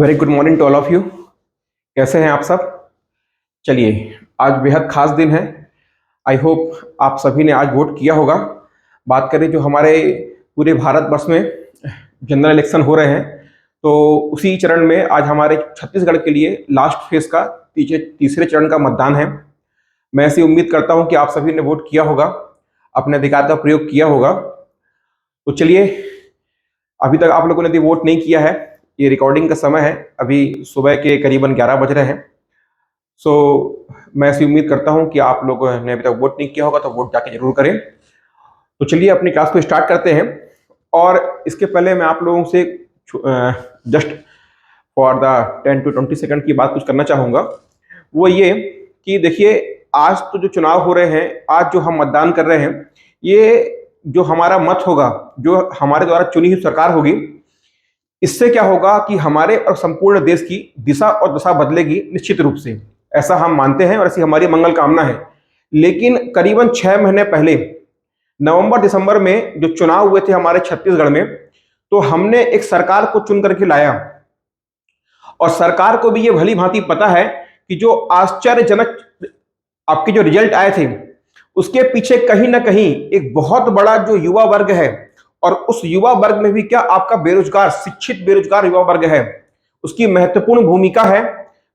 Very good morning to all of you. कैसे हैं आप सब? चलिए, आज बेहद खास दिन है। आई होप आप सभी ने आज वोट किया होगा। बात करें जो हमारे पूरे भारतवर्ष में जनरल इलेक्शन हो रहे हैं, तो उसी चरण में आज हमारे छत्तीसगढ़ के लिए लास्ट फेज का तीसरे चरण का मतदान है। मैं ऐसी उम्मीद करता हूं कि आप सभी ने वोट किया होगा, अपने अधिकार का प्रयोग किया होगा। तो चलिए, अभी तक आप लोगों ने यदि वोट नहीं किया है, ये रिकॉर्डिंग का समय है, अभी सुबह के करीबन 11 बज रहे हैं। सो मैं ऐसी उम्मीद करता हूं कि आप लोगों ने अभी तक वोट नहीं किया होगा तो वोट जाके जरूर करें। तो चलिए अपनी क्लास को स्टार्ट करते हैं। और इसके पहले मैं आप लोगों से just for the 10 to 20 second की बात कुछ करना चाहूँगा। वो ये कि देखिए, आज तो जो चुनाव हो रहे हैं, आज जो हम मतदान कर रहे हैं, ये जो हमारा मत होगा, जो हमारे द्वारा चुनी हुई सरकार होगी, इससे क्या होगा कि हमारे और संपूर्ण देश की दिशा और दशा बदलेगी निश्चित रूप से। ऐसा हम मानते हैं और ऐसी हमारी मंगल कामना है। लेकिन करीबन 6 महीने पहले नवंबर दिसंबर में जो चुनाव हुए थे हमारे छत्तीसगढ़ में, तो हमने एक सरकार को चुन करके लाया और सरकार को भी ये भली भांति पता है कि जो आश्चर्यजनक आपके जो रिजल्ट आए थे, उसके पीछे कहीं ना कहीं एक बहुत बड़ा जो युवा वर्ग है, और उस युवा वर्ग में भी क्या आपका बेरोजगार, शिक्षित बेरोजगार युवा वर्ग है, उसकी महत्वपूर्ण भूमिका है।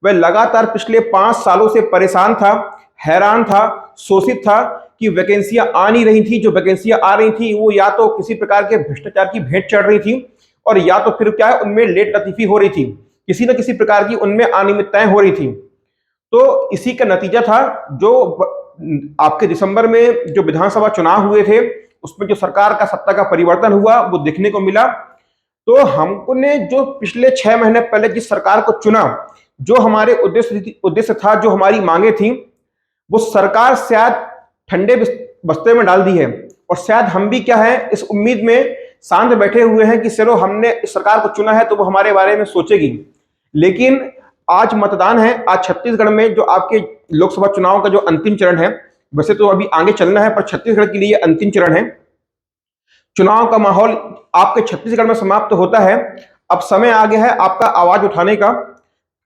वह लगातार पिछले 5 सालों से परेशान था, हैरान था, शोषित था कि वैकेंसियां आ नहीं रही थी। जो वैकेंसियां आ रही थी वो या तो किसी प्रकार के भ्रष्टाचार की भेंट चढ़ रही थी, और या तो फिर क्या है, उनमें लेट लतीफी हो रही थी, किसी न किसी प्रकार की उनमें अनियमितताएं हो रही थी। तो इसी का नतीजा था जो आपके दिसंबर में जो विधानसभा चुनाव हुए थे, उसमें जो सरकार का सत्ता का परिवर्तन हुआ वो देखने को मिला। तो हमने जो पिछले 6 महीने पहले जिस सरकार को चुना, जो हमारे उद्देश्य था, जो हमारी मांगे थी, वो सरकार शायद ठंडे बस्ते में डाल दी है। और शायद हम भी क्या है, इस उम्मीद में शांत बैठे हुए हैं कि चलो हमने इस सरकार को चुना है तो वो हमारे बारे में सोचेगी। लेकिन आज मतदान है, आज छत्तीसगढ़ में जो आपके लोकसभा चुनाव का जो अंतिम चरण है, वैसे तो अभी आगे चलना है पर छत्तीसगढ़ के लिए अंतिम चरण है। चुनाव का माहौल आपके छत्तीसगढ़ में समाप्त होता है। अब समय आ गया है आपका आवाज उठाने का।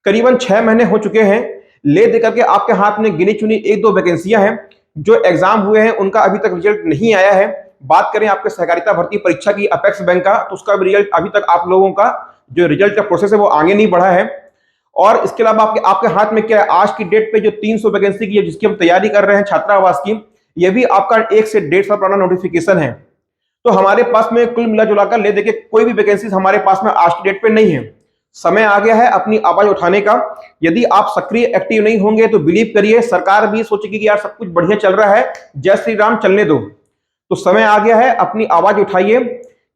करीबन 6 महीने हो चुके हैं, ले देकर के आपके हाथ में गिनी चुनी 1-2 वैकेंसियां हैं। जो एग्जाम हुए हैं उनका अभी तक रिजल्ट नहीं आया है। बात करें आपके सहकारिता भर्ती परीक्षा की, अपेक्स बैंक का, तो उसका भी रिजल्ट अभी तक आप लोगों का जो रिजल्ट का प्रोसेस है वो आगे नहीं बढ़ा है। और इसके अलावा आपके हाथ में क्या है, आज की डेट पे जो 300 वैकेंसी की है जिसकी हम तैयारी कर रहे हैं छात्रावास की, ये भी आपका 1 से 1.5 साल पुराना नोटिफिकेशन है। तो हमारे पास में कुल मिला जुलाकर ले देके कोई भी वैकेंसी हमारे पास में आज की डेट पे नहीं है। समय आ गया है अपनी आवाज उठाने का। यदि आप सक्रिय एक्टिव नहीं होंगे तो बिलीव करिए, सरकार भी सोचेगी कि यार सब कुछ बढ़िया चल रहा है, जय श्री राम, चलने दो। तो समय आ गया है, अपनी आवाज उठाइए।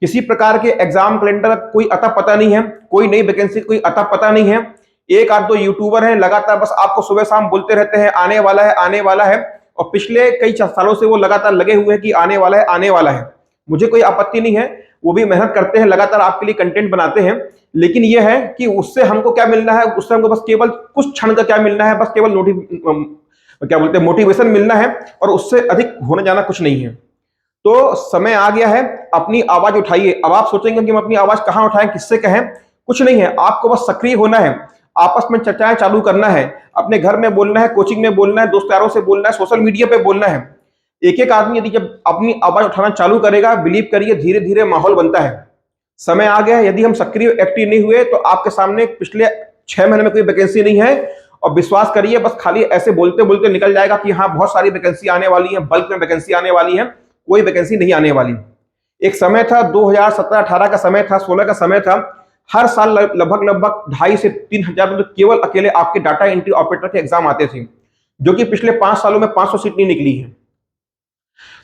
किसी प्रकार के एग्जाम कैलेंडर कोई अता पता नहीं है, कोई नई वैकेंसी कोई अता पता नहीं है। 1-8-2 यूट्यूबर हैं, लगातार बस आपको सुबह शाम बोलते रहते हैं आने वाला है, आने वाला है, और पिछले कई सालों से वो लगातार लगे हुए हैं कि आने वाला है, आने वाला है। मुझे कोई आपत्ति नहीं है, वो भी मेहनत करते हैं, लगातार आपके लिए कंटेंट बनाते हैं। लेकिन ये है कि उससे हमको क्या मिलना है, उससे हमको बस केवल कुछ क्षण का क्या मिलना है, बस केवल क्या बोलते हैं, मोटिवेशन मिलना है, और उससे अधिक होने जाना कुछ नहीं है। तो समय आ गया है, अपनी आवाज उठाइए। अब आप सोचेंगे कि हम अपनी आवाज कहां उठाएं, किससे कहें, कुछ नहीं है, आपको बस सक्रिय होना है, आपस में चर्चाएं चालू करना है, अपने घर में बोलना है, कोचिंग में बोलना है, दोस्त यारों से बोलना है, सोशल मीडिया पे बोलना है। एक एक आदमी यदि जब अपनी आवाज उठाना चालू करेगा, बिलीव करिए धीरे धीरे माहौल बनता है। समय आ गया है, यदि हम सक्रिय एक्टिव नहीं हुए तो आपके सामने पिछले 6 महीने में कोई वैकेंसी नहीं है, और विश्वास करिए बस खाली ऐसे बोलते बोलते निकल जाएगा कि हाँ बहुत सारी वैकेंसी आने वाली है, बल्क में वैकेंसी आने वाली है। कोई वैकेंसी नहीं आने वाली। एक समय था 2017-18 का समय था, 16 का समय था, हर साल लगभग 2,500 से 3,000 केवल अकेले आपके डाटा एंट्री ऑपरेटर के एग्जाम आते थे, जो कि पिछले 5 सालों में 500 सीट नहीं निकली है।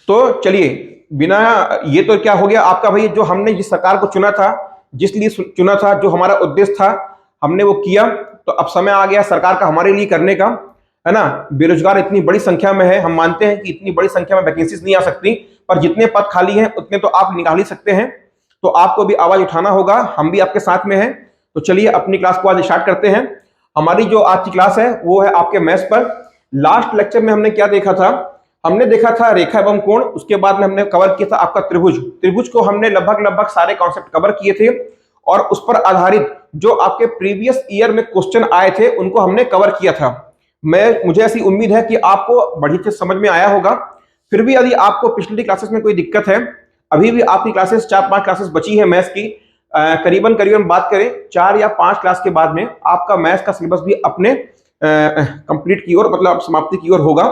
तो चलिए, बिना ये तो क्या हो गया आपका भाई, जो हमने जिस सरकार को चुना था, जिस लिए चुना था, जो हमारा उद्देश्य था, हमने वो किया। तो अब समय आ गया सरकार का हमारे लिए करने का, है ना। बेरोजगार इतनी बड़ी संख्या में है, हम मानते हैं कि इतनी बड़ी संख्या में वैकेंसीज नहीं आ सकती, पर जितने पद खाली हैं उतने तो आप निकाल ही सकते हैं। तो आपको भी आवाज उठाना होगा, हम भी आपके साथ में हैं। तो चलिए अपनी क्लास को आज स्टार्ट करते हैं। हमारी जो आज की क्लास है वो है आपके मैथ्स पर। लास्ट लेक्चर में हमने क्या देखा था, हमने देखा था रेखा एवं कोण, उसके बाद में हमने कवर किया था आपका त्रिभुज। त्रिभुज को हमने लगभग सारे कॉन्सेप्ट कवर किए थे, और उस पर आधारित जो आपके प्रीवियस ईयर में क्वेश्चन आए थे उनको हमने कवर किया था। मुझे ऐसी उम्मीद है कि आपको बढ़िया से समझ में आया होगा। फिर भी यदि आपको पिछली क्लासेस में कोई दिक्कत है, अभी भी आपकी क्लासेस 4-5 क्लासेस बची है मैथ्स की, करीबन करीबन बात करें 4 या 5 क्लास के बाद में आपका मैथ्स का सिलेबस भी अपने कंप्लीट की ओर, मतलब समाप्ति की ओर होगा।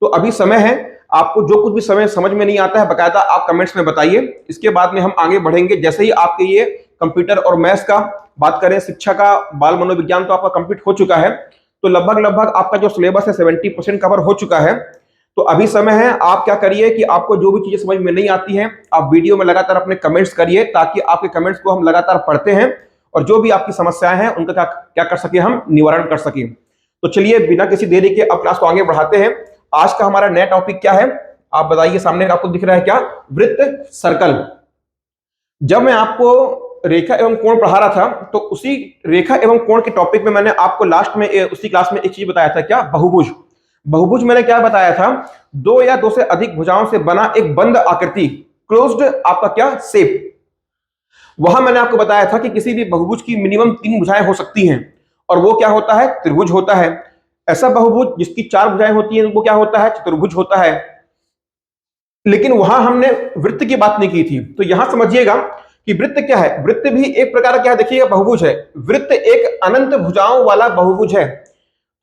तो अभी समय है, आपको जो कुछ भी समय समझ में नहीं आता है बकायदा आप कमेंट्स में बताइए। इसके बाद में हम आगे बढ़ेंगे। जैसे ही आपके ये कंप्यूटर और मैथ्स का बात करें, शिक्षा का बाल मनोविज्ञान तो आपका कंप्लीट हो चुका है, तो लगभग लगभग आपका जो सिलेबस है 70% कवर हो चुका है। तो अभी समय है, आप क्या करिए कि आपको जो भी चीजें समझ में नहीं आती हैं आप वीडियो में लगातार अपने कमेंट्स करिए, ताकि आपके कमेंट्स को हम लगातार पढ़ते हैं और जो भी आपकी समस्याएं हैं उनका क्या कर सके, हम निवारण कर सके। तो चलिए बिना किसी देरी के अब क्लास को आगे बढ़ाते हैं। आज का हमारा नया टॉपिक क्या है आप बताइए, सामने आपको दिख रहा है क्या? वृत्त, सर्कल। जब मैं आपको रेखा एवं कोण पढ़ा रहा था तो उसी रेखा एवं कोण के टॉपिक में मैंने आपको लास्ट में उसी क्लास में एक चीज बताया था, क्या? बहुभुज। बहुभुज मैंने क्या बताया था? 2 या 2 से अधिक भुजाओं से बना एक बंद आकृति, क्लोज्ड आपका क्या शेप। वहां मैंने आपको बताया था कि किसी भी बहुभुज की मिनिमम 3 भुजाएं हो सकती हैं, और वो क्या होता है? त्रिभुज होता है। ऐसा बहुभुज जिसकी 4 भुजाएं होती हैं वो क्या होता है? चतुर्भुज होता है। लेकिन वहां हमने वृत्त की बात नहीं की थी। तो यहां समझिएगा कि वृत्त क्या है। वृत्त भी एक प्रकार का क्या है, देखिएगा, बहुभुज है। वृत्त एक अनंत भुजाओं वाला बहुभुज है।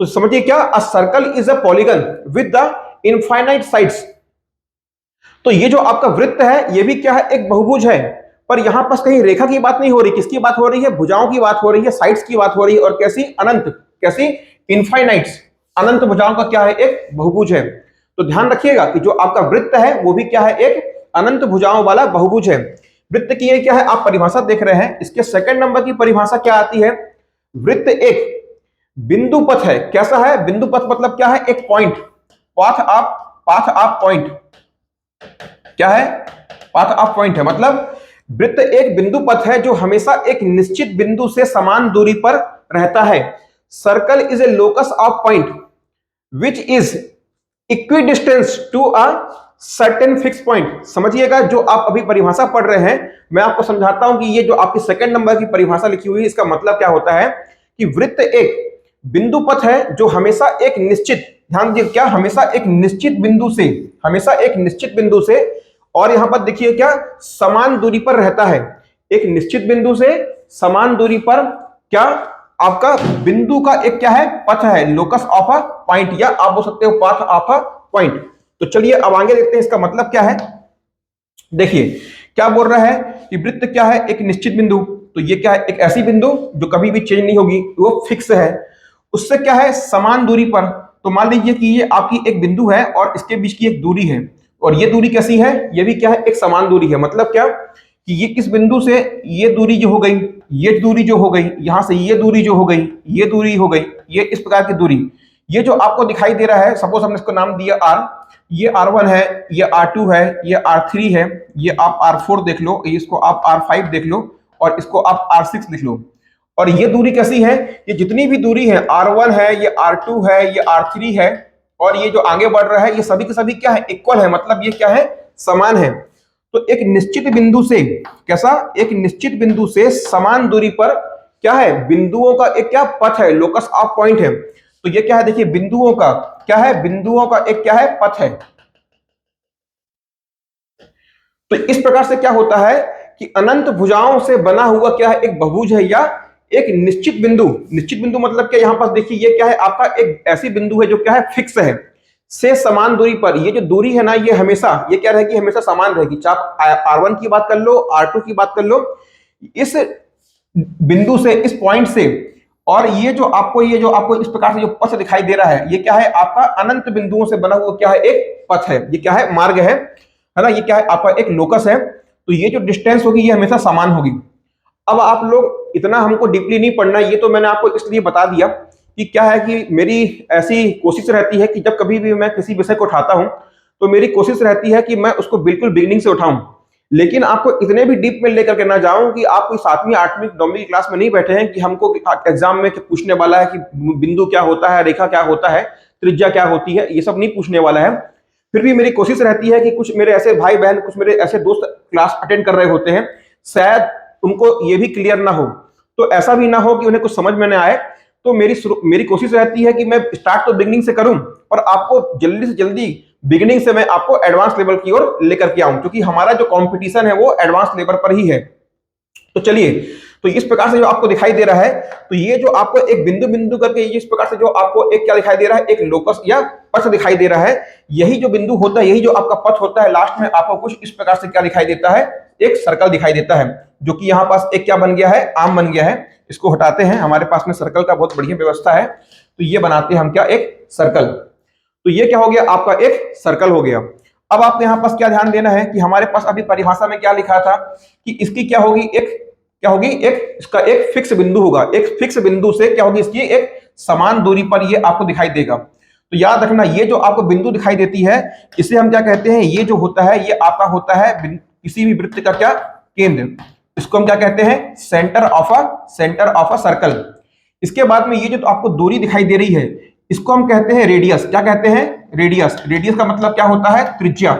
तो समझिए क्या, a circle is a polygon with the infinite sides. तो ये जो आपका वृत्त है ये भी क्या है? एक बहुभुज है। पर यहां पर कहीं रेखा की बात नहीं हो रही, किसकी बात हो रही है? भुजाओं की बात हो रही है, साइड्स की बात हो रही है। और कैसी? अनंत। कैसी? इनफाइनाइट्स। अनंत भुजाओं का क्या है? एक बहुभुज है। तो ध्यान रखिएगा कि जो आपका वृत्त है वो भी क्या है? एक अनंत भुजाओं वाला बहुभुज है। वृत्त की ये क्या है, आप परिभाषा देख रहे हैं, इसके सेकंड नंबर की परिभाषा क्या आती है? वृत्त एक बिंदु पथ है। कैसा है? बिंदु पथ मतलब क्या है? एक पॉइंट। Path of point. क्या है? पाथ ऑफ पॉइंट है। मतलब वृत्त एक बिंदु पथ है जो हमेशा एक निश्चित बिंदु से समान दूरी पर रहता है। Circle is a locus of point which is equidistance to a certain fix point. समझिएगा, जो आप अभी परिभाषा पढ़ रहे हैं मैं आपको समझाता हूं कि ये जो आपकी सेकंड नंबर की परिभाषा लिखी हुई है इसका मतलब क्या होता है कि वृत्त एक बिंदु पथ है जो हमेशा एक निश्चित, ध्यान दीजिए, क्या? हमेशा एक निश्चित बिंदु से, हमेशा एक निश्चित बिंदु से, और यहां पर देखिए क्या, समान दूरी पर रहता है। एक निश्चित बिंदु से समान दूरी पर क्या आपका बिंदु का एक क्या है? पथ है, लोकस ऑफ अ पॉइंट, या आप बोल सकते हो पाथ ऑफ अ पॉइंट। तो चलिए अब आगे देखते हैं इसका मतलब क्या है। देखिए क्या बोल रहा है कि वृत्त क्या है? एक निश्चित बिंदु। तो ये क्या है? एक ऐसी बिंदु जो कभी भी चेंज नहीं होगी, वो फिक्स है। उससे क्या है? समान दूरी पर। तो मान लीजिए कि ये आपकी एक बिंदु है और इसके बीच की एक दूरी है, और ये दूरी कैसी है? ये भी क्या है? एक समान दूरी है। मतलब क्या कि ये किस बिंदु से ये दूरी जो हो गई, ये दूरी जो हो गई, यहां से ये दूरी जो हो गई, ये दूरी हो गई, ये इस प्रकार की दूरी, ये जो आपको दिखाई दे रहा है, सपोज हमने इसको नाम दिया R, ये R1 है, ये R2 है, ये R3 है, ये आप R4 देख लो, इसको आप R5 देख लो, और इसको आप R6 लिख लो। और ये दूरी कैसी है? ये जितनी भी दूरी है, R1 है, ये R2 है, ये R3 है, और ये जो आगे बढ़ रहा है, ये सभी के सभी क्या है? इक्वल है। मतलब ये क्या है? समान है। तो एक निश्चित बिंदु से, कैसा? एक निश्चित बिंदु से समान दूरी पर क्या है? बिंदुओं का एक क्या पथ है, लोकस ऑफ पॉइंट है। तो ये क्या है? देखिए बिंदुओं का क्या है? बिंदुओं का एक क्या है? पथ है। तो इस प्रकार से क्या होता है कि अनंत भुजाओं से बना हुआ क्या है? एक बहुभुज है, या एक निश्चित बिंदु। निश्चित बिंदु मतलब क्या? यहां पर देखिए ये क्या है? आपका एक ऐसी बिंदु है जो क्या है? फिक्स है, से समान दूरी पर। ये जो दूरी है ना, ये हमेशा ये क्या रहेगी? हमेशा समान रहेगी। चाहे आप R1 की बात कर लो, R2 की बात कर लो, इस बिंदु से, इस पॉइंट से, और ये जो आपको इस प्रकार से जो पथ दिखाई दे रहा है, ये क्या है? आपका अनंत बिंदुओं से बना हुआ क्या है? एक पथ है। ये क्या है? मार्ग है ना? ये क्या है? आपका एक लोकस है। तो ये जो डिस्टेंस होगी ये हमेशा समान होगी। अब आप लोग इतना हमको डीपली नहीं पढ़ना, ये तो मैंने आपको इसलिए बता दिया कि क्या है कि मेरी ऐसी कोशिश रहती है कि जब कभी भी मैं किसी विषय को उठाता हूं तो मेरी कोशिश रहती है कि मैं उसको बिल्कुल बिगिनिंग से उठाऊं, लेकिन आपको इतने भी डीप में लेकर के ना जाऊं कि आप कोई 7वीं 8वीं 9वीं क्लास में नहीं बैठे हैं कि हमको एग्जाम में पूछने वाला है कि बिंदु क्या होता है, रेखा क्या होता है, त्रिज्या क्या होती है, ये सब नहीं पूछने वाला है। फिर भी मेरी कोशिश रहती है कि कुछ मेरे ऐसे भाई बहन, कुछ मेरे ऐसे दोस्त क्लास अटेंड कर रहे होते हैं, शायद उनको ये भी क्लियर ना हो, तो ऐसा भी ना हो कि उन्हें कुछ समझ में ना आए। तो मेरी कोशिश रहती है कि मैं स्टार्ट तो बिगनिंग से करूं, पर आपको जल्दी से जल्दी बिगिनिंग से मैं आपको एडवांस लेवल की ओर लेकर के आऊं, क्योंकि हमारा जो कंपटीशन है वो एडवांस लेवल पर ही है। तो चलिए, तो इस प्रकार से जो आपको दिखाई दे रहा है, तो ये जो आपको एक बिंदु बिंदु करके इस प्रकार से जो आपको एक क्या दिखाई दे रहा है, एक लोकस या पथ दिखाई दे रहा है। यही जो बिंदु होता है, यही जो आपका पथ होता है, लास्ट में आपको कुछ इस प्रकार से क्या दिखाई देता है, एक सर्कल दिखाई देता है, जो कि यहाँ पास एक क्या बन गया है, आर्म बन गया है। इसको हटाते हैं, हमारे पास में सर्कल का बहुत बढ़िया व्यवस्था है। तो ये बनाते हैं हम क्या, एक सर्कल। तो ये क्या हो गया, आपका एक सर्कल हो गया। अब आपको यहाँ पास क्या ध्यान देना है कि हमारे पास अभी परिभाषा में क्या लिखा था कि इसकी क्या होगी, क्या होगी, एक इसका एक फिक्स बिंदु होगा। एक फिक्स बिंदु से क्या होगी, इसकी एक समान दूरी पर ये आपको दिखाई देगा। तो याद रखना, ये जो आपको बिंदु दिखाई देती है, इसे हम क्या कहते हैं, ये जो होता है, ये आपका होता है किसी भी वृत्त का क्या, केंद्र। इसको हम क्या कहते हैं, सेंटर ऑफ अ सर्कल। इसके बाद में ये जो तो आपको दूरी दिखाई दे रही है, इसको हम कहते हैं रेडियस। क्या कहते हैं, रेडियस। रेडियस का मतलब क्या होता है, त्रिज्या।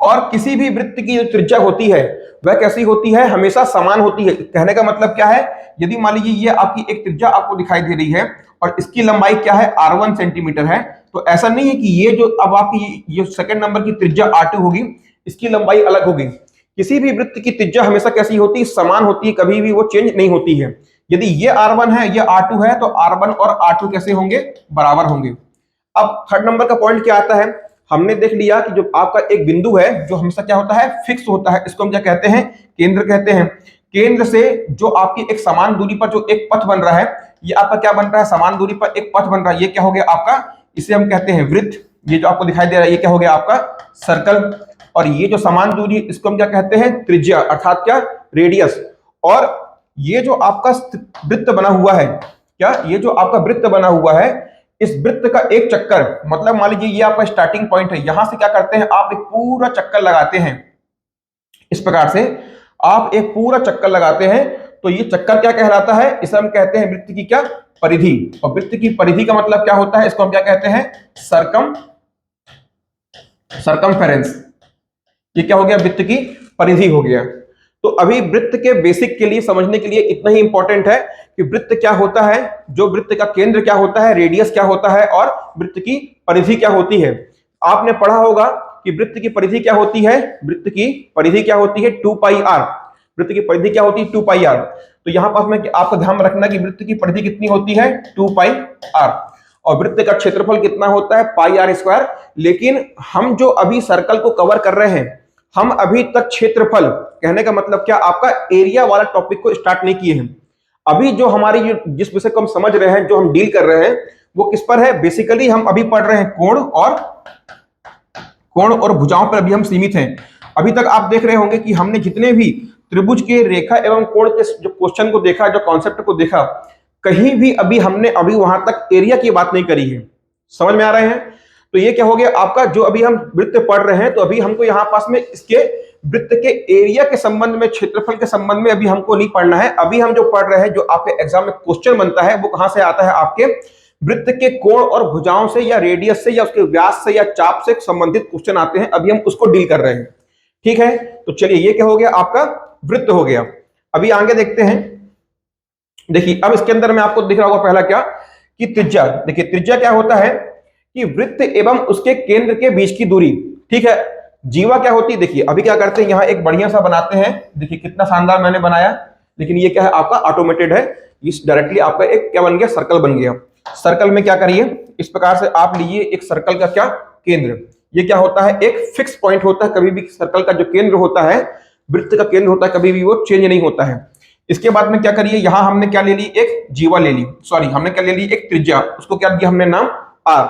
और किसी भी वृत्त की जो त्रिज्या होती है वह कैसी होती है, हमेशा समान होती है। कहने का मतलब क्या है, यदि मान लीजिए ये आपकी एक त्रिज्या आपको दिखाई दे रही है और इसकी लंबाई क्या है, r1 सेंटीमीटर है, तो ऐसा नहीं है कि ये जो अब आपकी ये सेकंड नंबर की त्रिज्या r2 होगी, इसकी लंबाई अलग होगी। किसी भी वृत्त की त्रिज्या हमेशा कैसी होती है, समान होती है, कभी भी वो चेंज नहीं होती है। यदि ये r1 है, ये r2 है, तो r1 और r2 कैसे होंगे, बराबर होंगे। अब थर्ड नंबर का पॉइंट क्या आता है, हमने देख लिया कि जो आपका एक बिंदु है जो हमेशा क्या होता है, फिक्स होता है, इसको हम क्या कहते हैं, केंद्र कहते हैं। केंद्र से जो आपकी एक समान दूरी पर जो एक पथ बन रहा है, ये आपका क्या बन रहा है, समान दूरी पर एक पथ बन रहा है, ये क्या हो गया आपका, इसे हम कहते हैं वृत्त। ये जो आपको दिखाई दे रहा है, ये क्या हो गया आपका सर्कल। और ये जो समान दूरी, इसको हम क्या कहते हैं, त्रिज्या, अर्थात क्या, रेडियस। और ये जो आपका वृत्त बना हुआ है, क्या, ये जो आपका वृत्त बना हुआ है, इस वृत्त का एक चक्कर, मतलब मान लीजिए ये आपका स्टार्टिंग पॉइंट है, यहां से क्या करते हैं, आप एक पूरा चक्कर लगाते हैं। इस प्रकार से आप एक पूरा चक्कर लगाते हैं, तो ये चक्कर क्या कहलाता है, इसे हम कहते हैं वृत्त की क्या, परिधि। और वृत्त की परिधि का मतलब क्या होता है, इसको हम क्या कहते हैं, सरकमफेरेंस। ये क्या हो गया, वृत्त की परिधि हो गया। तो अभी वृत्त के बेसिक के लिए समझने के लिए इतना ही इंपॉर्टेंट है कि वृत्त क्या होता है, जो वृत्त का केंद्र क्या होता है, रेडियस क्या होता है, और वृत्त की परिधि क्या होती है। आपने पढ़ा होगा कि वृत्त की परिधि क्या होती है, वृत्त की परिधि क्या होती है, 2 पाई r। वृत्त की परिधि क्या होती है, 2 पाई r। तो यहां पास में आपका ध्यान रखना कि वृत्त की परिधि कितनी होती है, 2 पाई r। और वृत्त का क्षेत्रफल कितना होता है, पाई r स्क्वायर। लेकिन हम जो अभी सर्कल को कवर कर रहे हैं, हम अभी तक क्षेत्रफल, कहने का मतलब क्या, आपका एरिया वाला टॉपिक को स्टार्ट नहीं किए हैं। अभी जो हमारी जिस विषय को हम समझ रहे हैं, जो हम डील कर रहे हैं, वो किस पर है, बेसिकली हम अभी पढ़ रहे हैं कोण और भुजाओं पर अभी हम सीमित हैं। अभी तक आप देख रहे होंगे कि हमने जितने भी त्रिभुज के, रेखा एवं कोण के जो क्वेश्चन को देखा, जो कॉन्सेप्ट को देखा, कहीं भी अभी हमने अभी वहां तक एरिया की बात नहीं करी है। समझ में आ रहे हैं। तो ये क्या हो गया आपका, जो अभी हम वृत्त पढ़ रहे हैं, तो अभी हमको यहाँ पास में इसके वृत्त के एरिया के संबंध में, क्षेत्रफल के संबंध में अभी हमको नहीं पढ़ना है। अभी हम जो पढ़ रहे हैं, जो आपके एग्जाम में क्वेश्चन बनता है, वो कहां से आता है, आपके वृत्त के कोण और भुजाओं से, या रेडियस से, या उसके व्यास से, या चाप से संबंधित क्वेश्चन आते हैं। अभी हम उसको डील कर रहे हैं, ठीक है। तो चलिए, ये क्या हो गया, आपका वृत्त हो गया। अभी आगे देखते हैं। देखिए, अब इसके अंदर में आपको दिख रहा होगा पहला क्या, कि त्रिज्या। देखिए, त्रिज्या क्या होता है कि वृत्त एवं उसके केंद्र के बीच की दूरी, ठीक है। जीवा क्या होती है, देखिए अभी क्या करते हैं, यहाँ एक बढ़िया सा बनाते हैं। देखिए कितना शानदार मैंने बनाया, लेकिन ये क्या है, आपका ऑटोमेटेड है। इस डायरेक्टली आपका एक क्या बन गया, सर्कल बन गया। सर्कल में क्या करिए, इस प्रकार से आप लीजिए एक सर्कल का क्या, केंद्र। ये क्या होता है, एक फिक्स पॉइंट होता है। कभी भी सर्कल का जो केंद्र होता है, वृत्त का केंद्र होता है, कभी भी वो चेंज नहीं होता है। इसके बाद में क्या करिए, यहां हमने क्या ले ली, एक जीवा ले ली, सॉरी हमने क्या ले ली, एक त्रिज्या। उसको क्या दिया हमने नाम, r।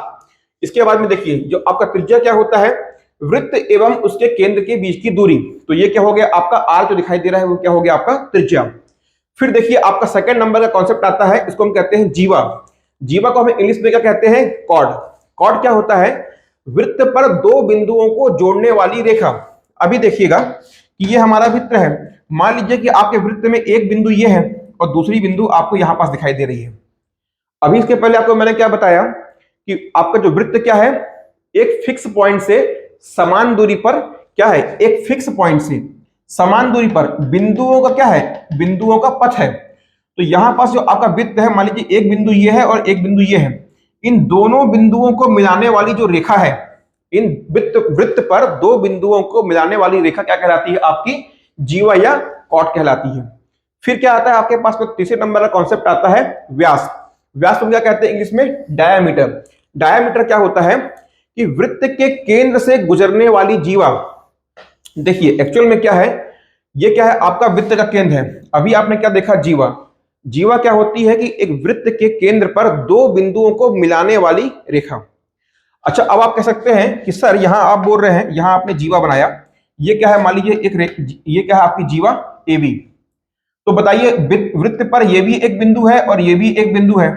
इसके बाद में देखिए, जो आपका त्रिज्या क्या होता है, वृत्त एवं उसके केंद्र के बीच की दूरी। तो ये क्या हो गया आपका r जो दिखाई दे रहा है, वो क्या हो गया आपका त्रिज्या। फिर देखिए आपका सेकंड नंबर का कॉन्सेप्ट आता है, इसको हम कहते हैं जीवा। जीवा को हम इंग्लिश में क्या कहते हैं, कॉर्ड। कॉर्ड क्या होता है, वृत्त पर दो बिंदुओं को जोड़ने वाली रेखा। अभी देखिएगा कि ये हमारा वृत्त है। मान लीजिए कि आपके वृत्त में एक बिंदु ये है और दूसरी बिंदु आपको यहां पास दिखाई दे रही है। अभी इसके पहले आपको मैंने क्या बताया कि आपका जो वृत्त क्या है, एक फिक्स पॉइंट से समान दूरी पर क्या है, एक फिक्स पॉइंट से समान दूरी पर बिंदुओं का क्या है, बिंदुओं का पथ है। तो यहां पास जो आपका वृत्त है, मान लीजिए एक बिंदु ये है और एक बिंदु ये है, इन दोनों बिंदुओं को मिलाने वाली जो रेखा है, इन वृत्त वृत्त पर दो बिंदुओं को मिलाने वाली रेखा क्या कहलाती है, आपकी जीवा या कॉट कहलाती है। फिर क्या आता है आपके पास में, तीसरे नंबर का कॉन्सेप्ट आता है व्यास। व्यास को क्या कहते हैं इंग्लिश में, डायामीटर। डायामीटर क्या होता है कि वृत्त के केंद्र से गुजरने वाली जीवा, देखिए एक्चुअल में क्या है, ये क्या है आपका वृत्त का केंद्र है। अभी आपने क्या देखा, जीवा। जीवा क्या होती है कि एक वृत्त के केंद्र पर दो बिंदुओं को मिलाने वाली रेखा। अच्छा, अब आप कह सकते हैं कि सर यहां आप बोल रहे हैं, यहां आपने जीवा बनाया, ये क्या है, मान लीजिए ये क्या है आपकी जीवा ए बी। तो बताइए वृत्त पर ये भी एक बिंदु है और ये भी एक बिंदु है,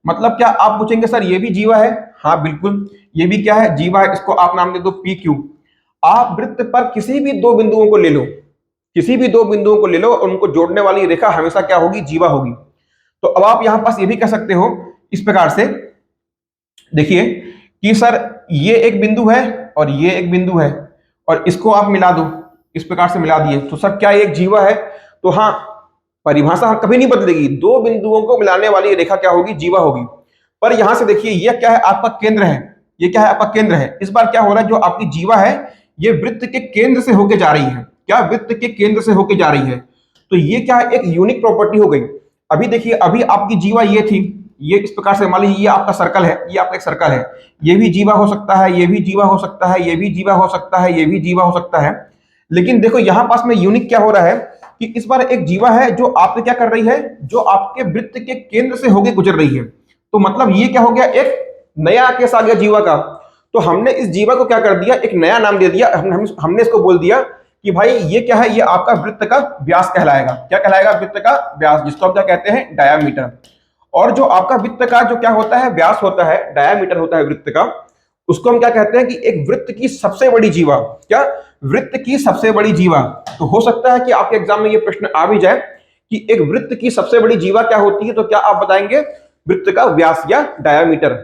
मतलब क्या आप पूछेंगे सर ये भी जीवा है? हाँ बिल्कुल, ये भी क्या है, जीवा है। इसको आप नाम दे दो पी क्यू। आप वृत्त पर किसी भी दो बिंदुओं को ले लो, किसी भी दो बिंदुओं को ले लो और उनको जोड़ने वाली रेखा हमेशा क्या होगी, जीवा होगी। तो अब आप यहां पास ये भी कह सकते हो इस प्रकार से, देखिए कि सर ये एक बिंदु है और ये एक बिंदु है और इसको आप मिला दो, इस प्रकार से मिला दिए, तो सर क्या एक जीवा है? तो हाँ, परिभाषा कभी नहीं बदलेगी, दो बिंदुओं को मिलाने वाली रेखा क्या होगी, जीवा होगी। पर यहां से देखिए ये क्या है, आपका केंद्र है, ये क्या है आपका केंद्र है। इस बार क्या हो रहा है, जो आपकी जीवा है ये वृत्त के केंद्र से होके जा रही है, क्या वृत्त के केंद्र से होके जा रही है। तो ये क्या है, एक यूनिक प्रॉपर्टी हो गई। अभी देखिए, अभी आपकी जीवा ये थी, ये इस प्रकार से, मान लीजिए ये आपका सर्कल है, ये आपका एक सर्कल है, ये भी जीवा हो सकता है, ये भी जीवा हो सकता है, ये भी जीवा हो सकता है, ये भी जीवा हो सकता है। लेकिन देखो यहां पास में यूनिक क्या हो रहा है कि इस बार एक जीवा है जो आपके क्या कर रही है, जो आपके वृत्त के केंद्र से होके गुजर रही है। तो मतलब ये क्या हो गया, एक नया केस आ गया जीवा का। तो हमने इस जीवा को क्या कर दिया, एक नया नाम दे दिया, हमने इसको बोल दिया कि भाई ये क्या है, ये आपका वृत्त का व्यास कहलाएगा। क्या कहलाएगा, वृत्त का व्यास, जिसको हम क्या कहते हैं, डायामीटर। और जो आपका वृत्त का जो क्या होता है, व्यास होता है, डायामीटर होता है वृत्त का, उसको हम क्या कहते हैं कि एक वृत्त की सबसे बड़ी जीवा, क्या, वृत्त की सबसे बड़ी जीवा। तो हो सकता है कि आपके एग्जाम में ये प्रश्न आ भी जाए कि एक वृत्त की सबसे बड़ी जीवा क्या होती है, तो क्या आप बताएंगे, वृत्त का व्यास या डायामीटर।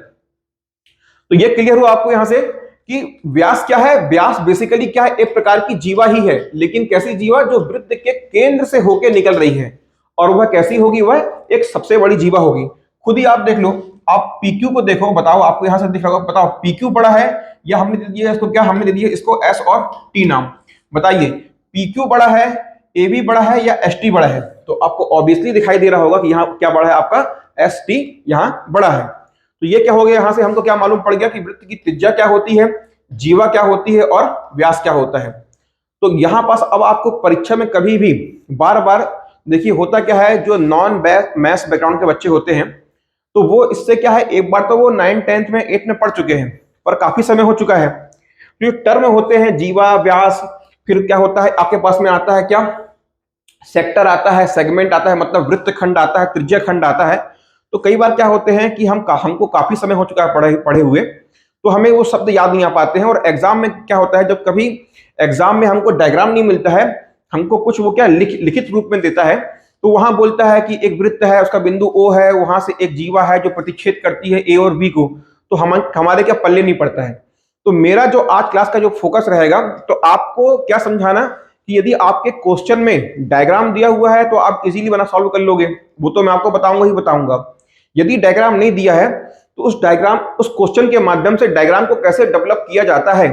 तो ये क्लियर हुआ आपको यहां से कि व्यास क्या है, व्यास बेसिकली क्या है, एक प्रकार की जीवा ही है, लेकिन कैसी जीवा, जो वृत्त के केंद्र से होकर निकल रही है। और वह कैसी होगी, वह एक सबसे बड़ी जीवा होगी। खुद ही आप देख लो, आप PQ को देखो, बताओ आपको यहां से दिख रहा होगा, बताओ PQ बड़ा है या हमने दे दिया इसको, क्या हमने दे दिया इसको S और T नाम। बताइए PQ बड़ा है, AB बड़ा है या ST बड़ा है? तो आपको ऑब्वियसली दिखाई दे रहा होगा कि यहाँ क्या बड़ा है, आपका ST यहाँ बड़ा है। तो ये क्या हो गया, यहां से हमको क्या मालूम पड़ गया कि वृत्त की त्रिज्या क्या होती है, जीवा क्या होती है और व्यास क्या होता है। तो यहां पास अब आपको परीक्षा में कभी भी बार बार देखिए होता क्या है, जो नॉन मैथ्स बैकग्राउंड के बच्चे होते हैं, तो वो इससे क्या है, एक बार तो वो 9th 10th में 8th में पढ़ चुके हैं, पर काफी समय हो चुका है। तो ये टर्म होते हैं जीवा, व्यास, फिर क्या होता है आपके पास में आता है क्या, सेक्टर आता है, सेगमेंट आता है, मतलब वृत्त खंड आता है, त्रिज्या खंड आता है। तो कई बार क्या होते हैं कि हमको काफी समय हो चुका है पढ़े हुए, तो हमें वो शब्द याद नहीं आ पाते हैं। और एग्जाम में क्या होता है, जब कभी एग्जाम में हमको डायग्राम नहीं मिलता है, हमको कुछ वो क्या लिखित रूप में देता है, तो वहां बोलता है कि एक वृत्त है, उसका बिंदु O है, वहां से एक जीवा है जो प्रतिच्छेद करती है A और B को, तो हमारे क्या पल्ले नहीं पड़ता है। तो मेरा जो आज क्लास का जो फोकस रहेगा, तो आपको क्या समझाना कि यदि आपके क्वेश्चन में डायग्राम दिया हुआ है तो आप इजीली बना सॉल्व कर लोगे, वो तो मैं आपको बताऊंगा ही बताऊंगा। यदि डायग्राम नहीं दिया है तो उस क्वेश्चन के माध्यम से डायग्राम को कैसे डेवलप किया जाता है,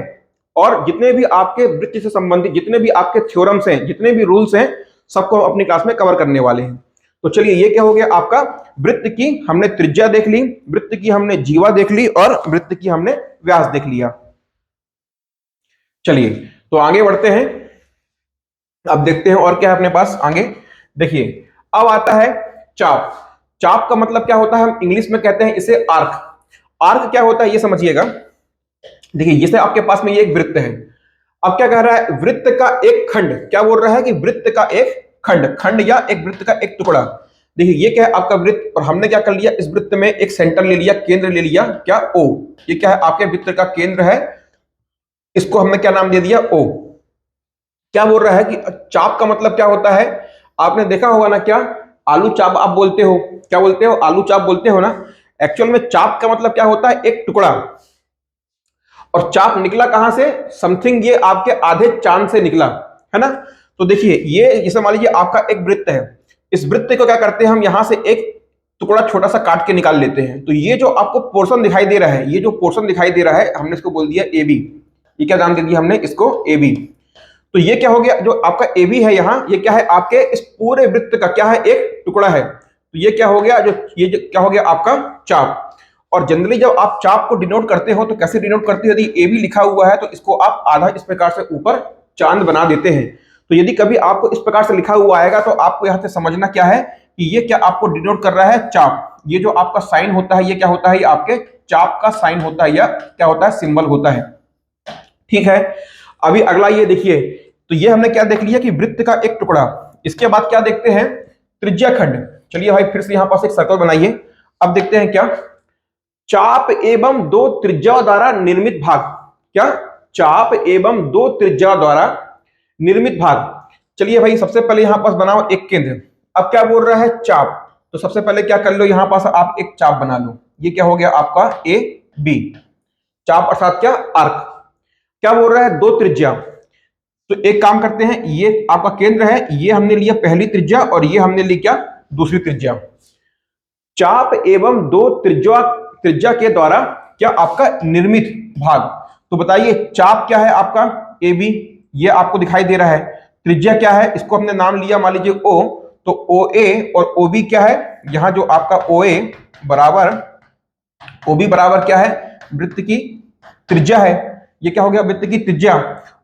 और जितने भी आपके वृत्त से संबंधित जितने भी आपके थ्योरम्स हैं, जितने भी रूल्स हैं, सबको हम अपनी क्लास में कवर करने वाले हैं। तो चलिए, ये क्या हो गया आपका, वृत्त की हमने त्रिज्या देख ली, वृत्त की हमने जीवा देख ली और वृत्त की हमने व्यास देख लिया। चलिए तो आगे बढ़ते हैं, अब देखते हैं और क्या है अपने पास आगे। देखिए अब आता है चाप। चाप का मतलब क्या होता है, हम इंग्लिश में कहते हैं इसे आर्क। आर्क क्या होता है ये समझिएगा। देखिए जैसे आपके पास में ये एक वृत्त है, अब क्या कह रहा है, वृत्त का एक खंड, क्या बोल रहा है कि वृत्त का एक खंड या एक वृत्त का एक टुकड़ा। देखिए ये क्या है आपका वृत्त, और हमने क्या कर लिया, इस वृत्त में एक सेंटर ले लिया, केंद्र ले लिया, क्या O। ये क्या है आपके वृत्त का केंद्र है, इसको हमने क्या नाम दे दिया, O। क्या बोल रहा है कि चाप का मतलब क्या होता है, आपने देखा होगा ना, क्या आलू चाप आप बोलते हो, क्या बोलते हो, आलू चाप बोलते हो ना। एक्चुअल में चाप का मतलब क्या होता है, एक टुकड़ा। और चाप निकला कहां से, समथिंग ये आपके आधे चांद से निकला है ना। तो देखिए ये जैसे मान लीजिए आपका एक वृत्त है, इस वृत्त को क्या करते हैं हम यहां से एक टुकड़ा छोटा सा काट के निकाल लेते हैं। तो ये जो आपको पोर्शन दिखाई दे रहा है, ये जो पोर्शन दिखाई दे रहा है हमने इसको बोल दिया ए बी। ये क्या नाम दे दिया हमने इसको ए बी। तो ये क्या हो गया, जो आपका ए बी है यहाँ, ये क्या है आपके इस पूरे वृत्त का क्या है एक टुकड़ा है। तो ये क्या हो गया, जो क्या हो गया आपका चाप। और जनरली जब आप चाप को डिनोट करते हो तो कैसे डिनोट करते हो, यदि ए बी लिखा हुआ है तो इसको आप आधा इस प्रकार से ऊपर चांद बना देते हैं। तो यदि कभी आपको इस प्रकार से लिखा हुआ आएगा तो आपको यहाँ से समझना क्या है कि ये क्या आपको डिनोट कर रहा है चाप। ये जो आपका साइन होता है ये क्या होता है, ये आपके चाप का साइन होता है या क्या होता है सिंबल होता है। ठीक है, अभी अगला ये देखिए, तो ये हमने क्या देख लिया कि वृत्त का एक टुकड़ा। इसके बाद क्या देखते हैं, त्रिज्या खंड। चलिए भाई फिर से यहां पास एक सर्कल बनाइए। अब देखते हैं क्या, चाप एवं दो त्रिज्या द्वारा निर्मित भाग। क्या, चाप एवं दो त्रिज्या द्वारा निर्मित भाग। चलिए भाई सबसे पहले यहां पास बनाओ एक केंद्र। अब क्या बोल रहा है चाप, तो सबसे पहले क्या कर लो, यहां पास आप एक चाप बना लो। ये क्या हो गया आपका ए बी, चाप अर्थात क्या आर्क। क्या बोल रहा है दो त्रिज्या, तो एक काम करते हैं, ये आपका केंद्र है, ये हमने लिया पहली त्रिज्या और ये हमने ली क्या दूसरी त्रिज्या। चाप एवं दो त्रिज्या के द्वारा क्या आपका निर्मित भाग। तो बताइए चाप क्या है आपका ए बी, ये आपको दिखाई दे रहा है। त्रिज्या क्या है, इसको हमने नाम लिया मान लीजिए ओ, तो ओ ए और ओ बी क्या है, यहां जो आपका ओ ए बराबर ओ बी बराबर क्या है वृत्त की त्रिज्या है। ये क्या हो गया वृत्त की त्रिज्या।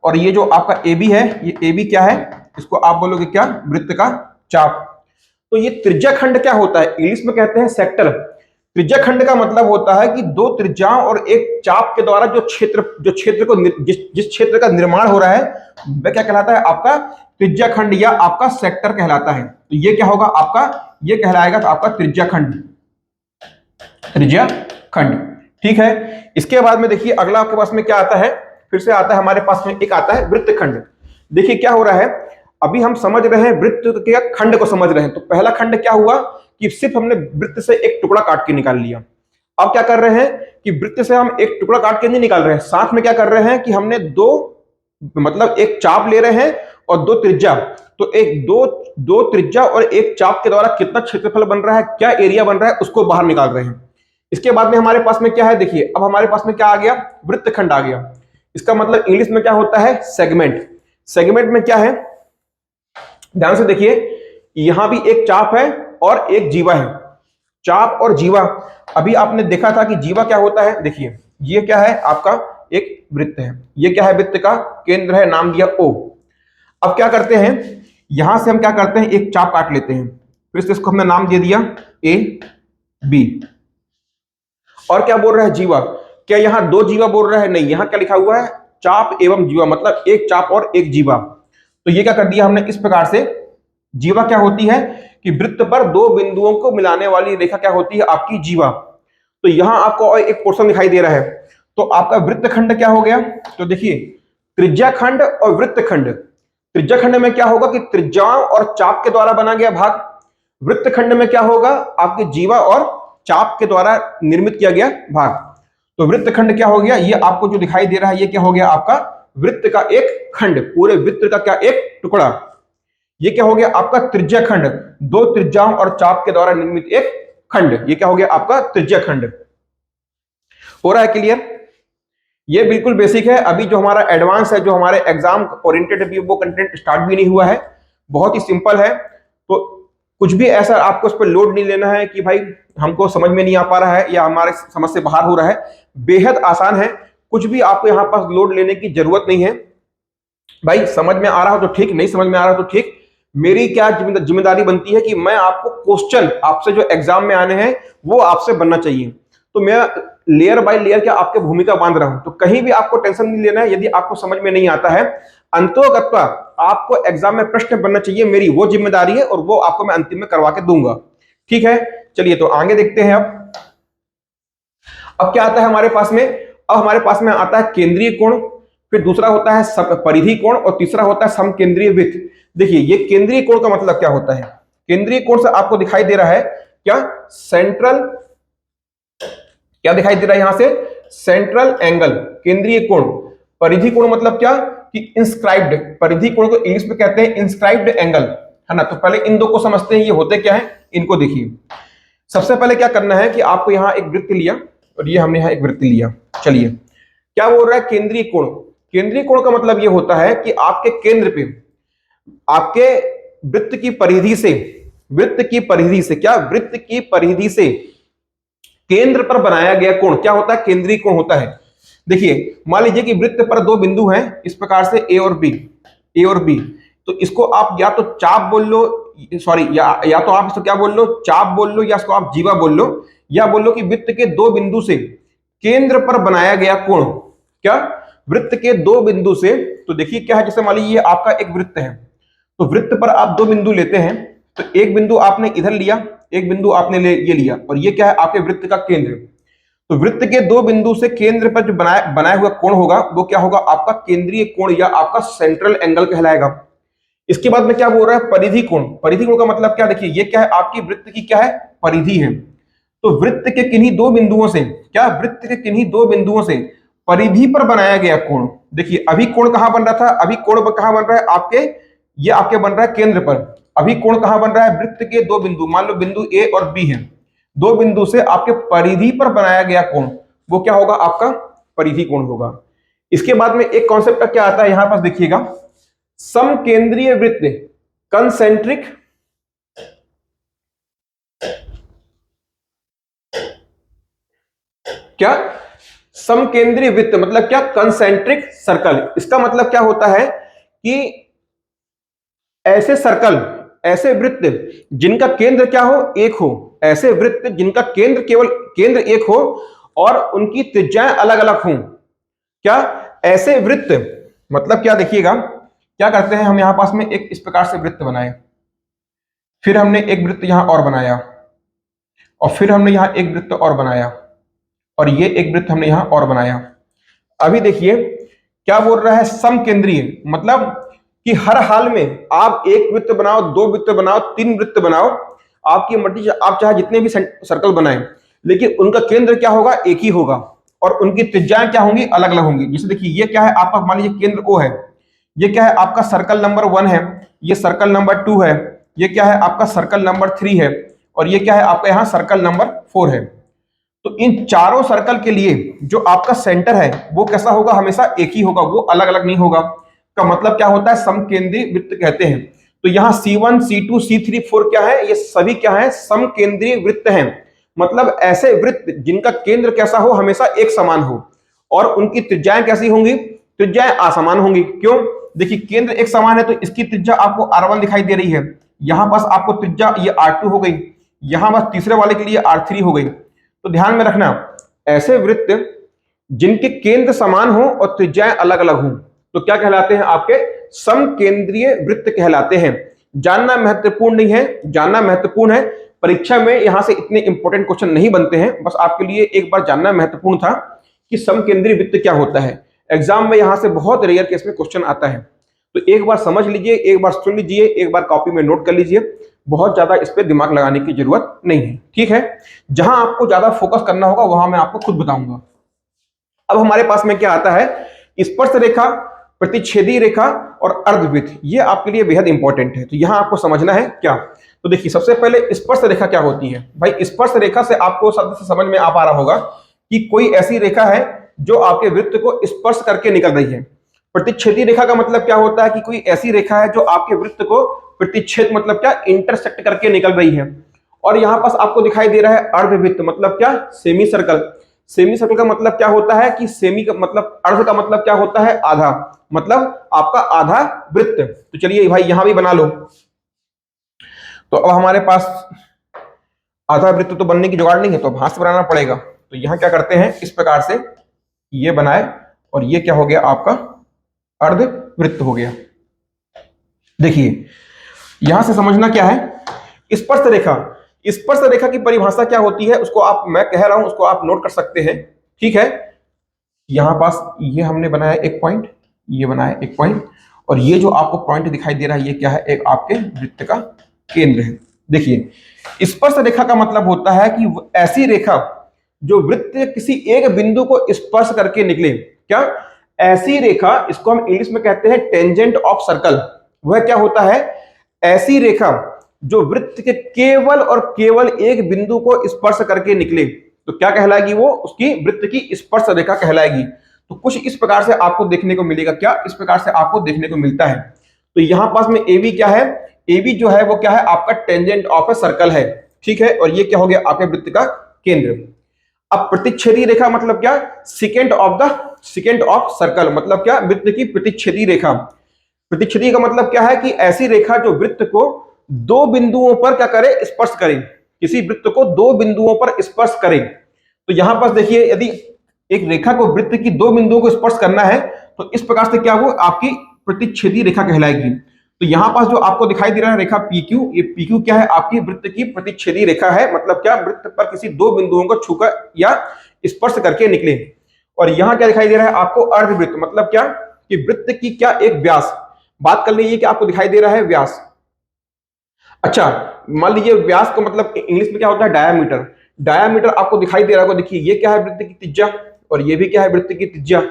और ये जो आपका ए बी है, ये ए बी क्या है, इसको आप बोलोगे क्या वृत्त का चाप। तो ये त्रिज्या खंड क्या होता है, इंग्लिश में कहते हैं सेक्टर। त्रिज्या खंड का मतलब होता है कि दो त्रिज्याओं और एक चाप के द्वारा जो क्षेत्र को जिस क्षेत्र का निर्माण हो रहा है वह क्या कहलाता है आपका त्रिज्या खंड या आपका सेक्टर कहलाता है। तो ये क्या होगा आपका, ये कहलाएगा तो आपका त्रिज्या खंड, त्रिज्या खंड। ठीक है, इसके बाद में देखिए अगला आपके पास में क्या आता है, फिर से आता है हमारे पास में एक आता है वृत्त खंड। देखिए क्या हो रहा है, अभी हम समझ रहे हैं वृत्त के खंड को समझ रहे हैं। तो पहला खंड क्या हुआ कि सिर्फ हमने वृत्त से एक टुकड़ा काट के निकाल लिया। अब क्या कर रहे हैं कि वृत्त से हम एक टुकड़ा काट के नहीं निकाल रहे हैं, साथ में क्या कर रहे हैं कि हमने दो मतलब एक चाप ले रहे हैं और दो त्रिज्या। तो एक दो त्रिज्या और एक चाप के द्वारा कितना क्षेत्रफल बन रहा है, क्या एरिया बन रहा है, उसको बाहर निकाल रहे हैं। इसके बाद में हमारे पास में क्या है, देखिए अब हमारे पास में क्या आ गया वृत्त खंड आ गया। इसका मतलब इंग्लिश में क्या होता है सेगमेंट। सेगमेंट में क्या है, ध्यान से देखिए, यहां भी एक चाप है और एक जीवा है। चाप और जीवा, अभी आपने देखा था कि जीवा क्या होता है, देखिए ये क्या है आपका एक वृत्त है, ये क्या है वृत्त का केंद्र है, नाम दिया ओ। अब क्या करते हैं, यहां से हम क्या करते हैं एक चाप काट लेते हैं, फिर से इसको हमने नाम दे दिया ए बी। और क्या बोल रहा है जीवा, क्या यहां दो जीवा बोल रहा है, नहीं, यहां क्या लिखा हुआ है चाप एवं जीवा, मतलब एक चाप और एक जीवा। तो ये क्या कर दिया हमने इस प्रकार से, जीवा क्या होती है कि वृत्त पर दो बिंदुओं को मिलाने वाली रेखा क्या होती है आपकी जीवा। तो यहां आपको एक पोर्शन दिखाई दे रहा है, तो आपका वृत्त खंड क्या हो गया। तो देखिए त्रिज्या खंड और वृत्त खंड, त्रिज्या खंड में क्या होगा कि त्रिज्याओं और चाप के द्वारा बना गया भाग, वृत्त खंड में क्या होगा आपके जीवा और चाप के द्वारा निर्मित किया गया भाग। तो वृत्त खंड क्या हो गया, ये आपको जो दिखाई दे रहा है ये क्या हो गया आपका वृत्त का एक खंड, पूरे वृत्त का क्या एक टुकड़ा। ये क्या हो गया आपका त्रिज्या खंड, दो त्रिज्याओं और चाप के द्वारा निर्मित एक खंड, ये क्या हो गया आपका त्रिज्या खंड। हो रहा है क्लियर, ये बिल्कुल बेसिक है। अभी जो हमारा एडवांस है, जो हमारे एग्जाम ओरिएंटेड अभी वो कंटेंट स्टार्ट भी नहीं हुआ है, बहुत ही सिंपल है। तो कुछ भी ऐसा आपको उस पर लोड नहीं लेना है कि भाई हमको समझ में नहीं आ पा रहा है या हमारे समझ से बाहर हो रहा है, बेहद आसान है। कुछ भी आपको यहाँ पास लोड लेने की जरूरत नहीं है। भाई समझ में आ रहा हो तो ठीक, नहीं समझ में आ रहा हो तो ठीक। मेरी क्या जिम्मेदारी बनती है कि मैं आपको क्वेश्चन आपसे जो एग्जाम में आने हैं वो आपसे बनना चाहिए। तो मैं लेयर बाय लेयर क्या आपके भूमिका बांध रहा हूं, तो कहीं भी आपको टेंशन नहीं लेना है। यदि आपको समझ में नहीं आता है, अंतोगत्वा आपको एग्जाम में प्रश्न बनना चाहिए, मेरी वो जिम्मेदारी है और वो आपको मैं अंतिम में करवा के दूंगा। ठीक है, चलिए तो आगे देखते हैं। अब क्या आता है हमारे पास में, अब हमारे पास में आता है केंद्रीय कोण, फिर दूसरा होता है परिधि कोण और तीसरा होता है समकेंद्रीय वृत्त। देखिए ये केंद्रीय कोण का मतलब क्या होता है, केंद्रीय कोण से आपको दिखाई दे रहा है क्या सेंट्रल, क्या दिखाई दे रहा है यहां से सेंट्रल एंगल, केंद्रीय कोण। परिधि कोण मतलब क्या, कि इंस्क्राइब्ड, परिधि कोण को इंग्लिश में कहते हैं इंस्क्राइब्ड एंगल, है ना। तो पहले इन दो को समझते हैं, ये होते क्या है, इनको देखिए। सबसे पहले क्या करना है कि आपको यहाँ एक वृत्त लिया और ये हमने यहाँ एक वृत्त लिया। चलिए, क्या बोल रहा है, केंद्रीय कोण। केंद्रीय कोण का मतलब ये होता है कि आपके केंद्र पे, आपके वृत्त की परिधि से, वृत्त की परिधि से, क्या, वृत्त की परिधि से केंद्र पर बनाया गया कोण क्या होता है, केंद्रीय कोण होता है। देखिए, मान लीजिए कि वृत्त पर दो बिंदु हैं इस प्रकार से ए और बी, ए और बी, तो इसको आप या तो चाप बोल लो, सॉरी, या तो आप इसको क्या बोल लो, चाप बोल लो, या इसको आप जीवा बोल लो, या बोल लो कि वृत्त के दो बिंदु से केंद्र पर बनाया गया कोण, क्या, वृत्त के दो बिंदु से। तो देखिए क्या है, जैसे मान लीजिए आपका एक वृत्त है, तो वृत्त पर आप दो बिंदु लेते हैं, तो एक बिंदु आपने इधर लिया, एक बिंदु आपने ये लिया, और ये क्या है, आपके वृत्त का केंद्र। तो वृत्त के दो बिंदु से केंद्र पर जो बनाया हुआ कोण होगा वो क्या होगा, आपका केंद्रीय कोण या आपका सेंट्रल एंगल कहलाएगा। इसके बाद में क्या बोल रहा है, परिधि कोण। परिधि कोण का मतलब क्या, देखिए ये क्या है, आपकी वृत्त की क्या है, परिधि है। तो वृत्त के किन्हीं दो बिंदुओं से, क्या, वृत्त के किन्हीं दो बिंदुओं से परिधि पर बनाया गया कोण। देखिए अभी कोण कहां बन रहा था, अभी कोण कहां बन रहा है आपके, ये आपके बन रहा है केंद्र पर। अभी कोण कहां बन रहा है, वृत्त के दो बिंदु, मान लो बिंदु ए और बी है, दो बिंदु से आपके परिधि पर बनाया गया कोण, वो क्या होगा, आपका परिधि कोण होगा। इसके बाद में एक कॉन्सेप्ट क्या आता है, यहां पर देखिएगा, समकेंद्रीय वृत्त, कंसेंट्रिक, क्या, समकेंद्रीय वृत्त मतलब क्या, कंसेंट्रिक सर्कल। इसका मतलब क्या होता है कि ऐसे सर्कल, ऐसे वृत्त जिनका केंद्र क्या हो, एक हो, ऐसे वृत्त जिनका केंद्र केवल केंद्र एक हो और उनकी त्रिज्याएं अलग अलग हों, क्या, ऐसे वृत्त मतलब क्या, देखिएगा क्या करते हैं हम, यहां पास में एक इस प्रकार से वृत्त बनाए, फिर हमने एक वृत्त यहां और बनाया, और फिर हमने यहां एक वृत्त और बनाया, और ये एक वृत्त हमने यहां और बनाया। अभी देखिए क्या बोल रहा है, समकेंद्रीय मतलब कि हर हाल में आप एक वृत्त बनाओ, दो वृत्त बनाओ, तीन वृत्त बनाओ, आपकी मर्जी, आप चाहे जितने भी सर्कल बनाएं, लेकिन उनका केंद्र क्या होगा, एक ही होगा, और उनकी त्रिज्याएं क्या होंगी, अलग अलग होंगी। जैसे देखिए ये क्या है आपका, मान लीजिए केंद्र ओ है, ये क्या है आपका सर्कल नंबर 1 है, ये सर्कल नंबर 2 है, ये क्या है आपका सर्कल नंबर 3 है, और ये क्या है आपका यहाँ सर्कल नंबर 4 है। तो इन चारों सर्कल के लिए जो आपका सेंटर है वो कैसा होगा, हमेशा एक ही होगा, वो अलग अलग नहीं होगा। का मतलब क्या होता है, समकेंद्रीय वृत्त कहते हैं। तो यहाँ C1 C2 C3 4 क्या है, ये सभी क्या है, समकेंद्रीय वृत्त हैं। मतलब ऐसे वृत्त जिनका केंद्र कैसा हो, हमेशा एक समान हो, और उनकी त्रिज्याएं कैसी होंगी, त्रिज्याएं असमान होंगी। क्यों, देखिए केंद्र एक समान है तो इसकी त्रिज्या आपको R1 दिखाई दे रही है, यहां पास आपको त्रिज्या ये R2 हो गई, यहां बस तीसरे वाले के लिए R3 हो गई। तो ध्यान में रखना, ऐसे वृत्त जिनके केंद्र समान हो और त्रिज्याएं अलग अलग हों तो क्या कहलाते हैं, आपके समकेंद्रीय वृत्त कहलाते हैं। जानना महत्वपूर्ण नहीं है, जानना महत्वपूर्ण है, परीक्षा में यहां से इतने इंपॉर्टेंट क्वेश्चन नहीं बनते हैं, बस आपके लिए एक बार जानना महत्वपूर्ण था कि समकेंद्रीय वृत्त क्या होता है। एग्जाम में यहां से बहुत रेयर केस में क्वेश्चन आता है, तो एक बार समझ लीजिए, एक बार सुन लीजिए, एक बार कॉपी में नोट कर लीजिए, बहुत ज्यादा इस पे दिमाग लगाने की जरूरत नहीं है, ठीक है। जहां आपको ज्यादा फोकस करना होगा वहां मैं आपको खुद बताऊंगा। अब हमारे पास में क्या आता है, स्पर्श रेखा, प्रतिच्छेदी रेखा और अर्धवृत्त, ये आपके लिए बेहद इंपॉर्टेंट है। तो यहां आपको समझना है क्या, तो देखिए सबसे पहले स्पर्श रेखा क्या होती है। भाई स्पर्श रेखा से आपको शब्द से समझ में आ पा रहा होगा कि कोई ऐसी रेखा है जो आपके वृत्त को स्पर्श करके निकल रही है। प्रतिच्छेदी रेखा का मतलब क्या होता है कि कोई ऐसी रेखा है जो आपके वृत्त को प्रतिच्छेद मतलब क्या, इंटरसेक्ट करके निकल रही है। और यहां पास आपको दिखाई दे रहा है अर्धवृत्त, मतलब क्या, सेमी सर्कल। सेमी सर्कल का मतलब क्या होता है कि सेमी का मतलब, अर्ध का मतलब क्या होता है, आधा, मतलब आपका आधा वृत्त। तो चलिए भाई यहां भी बना लो। तो अब हमारे पास आधा वृत्त तो बनने की जुगाड़ नहीं है, तो अब हाथ से बनाना पड़ेगा। तो यहां क्या करते हैं, इस प्रकार से ये बनाए, और ये क्या हो गया आपका अर्धवृत्त हो गया। देखिए यहां से समझना क्या है, स्पर्श रेखा, स्पर्श रेखा की परिभाषा क्या होती है उसको आप, मैं कह रहा हूं उसको आप नोट कर सकते हैं, ठीक है। यहां पास ये हमने बनाया एक पॉइंट, ये बनाया एक पॉइंट, और ये जो आपको पॉइंट दिखाई दे रहा है ये क्या है, एक आपके वृत्त का केंद्र है। देखिए स्पर्श रेखा का मतलब होता है कि ऐसी रेखा जो वृत्त किसी एक बिंदु को स्पर्श करके निकले, क्या, ऐसी रेखा, इसको हम इंग्लिश में कहते हैं टेंजेंट ऑफ सर्कल। वह क्या होता है? ऐसी रेखा जो वृत्त के केवल और केवल एक बिंदु को स्पर्श करके निकले तो क्या कहलाएगी? वो उसकी वृत्त की स्पर्श रेखा कहलाएगी। तो कुछ इस प्रकार से आपको देखने को मिलेगा। क्या इस प्रकार से आपको देखने को मिलता है? तो यहां पास में ए बी क्या है? ए बी जो है वो क्या है? आपका टेंजेंट ऑफ ए सर्कल है, ठीक है। और ये क्या हो गया? आपके वृत्त का केंद्र। अब प्रतिच्छेदी रेखा मतलब क्या? सेकेंड ऑफ सर्कल मतलब क्या? वृत्त की प्रतिच्छेदी रेखा। प्रतिच्छेदी का मतलब क्या है? कि ऐसी रेखा जो वृत्त को दो बिंदुओं पर क्या करे? स्पर्श करे। किसी वृत्त को दो बिंदुओं पर स्पर्श करे। तो यहां पर देखिए, यदि एक रेखा को वृत्त की दो बिंदुओं को स्पर्श करना है तो इस प्रकार से क्या वो आपकी प्रतिच्छेदी रेखा कहलाएगी। तो यहां पास जो आपको दिखाई दे रहा है रेखा PQ, ये PQ क्या है? आपकी वृत्त की प्रतिच्छेदी रेखा है। मतलब क्या? वृत्त पर किसी दो बिंदुओं को छूकर या स्पर्श करके निकले। और यहां क्या दिखाई दे रहा है आपको? अर्धवृत्त। मतलब क्या? कि वृत्त की क्या एक व्यास, बात कर लीजिए कि आपको दिखाई दे रहा है व्यास। अच्छा, मान लीजिए व्यास को मतलब इंग्लिश में क्या होता है? डायामीटर। डायामीटर आपको दिखाई दे रहा होगा। देखिए ये क्या है? वृत्त की त्रिज्या। और ये भी क्या है? वृत्त की त्रिज्या।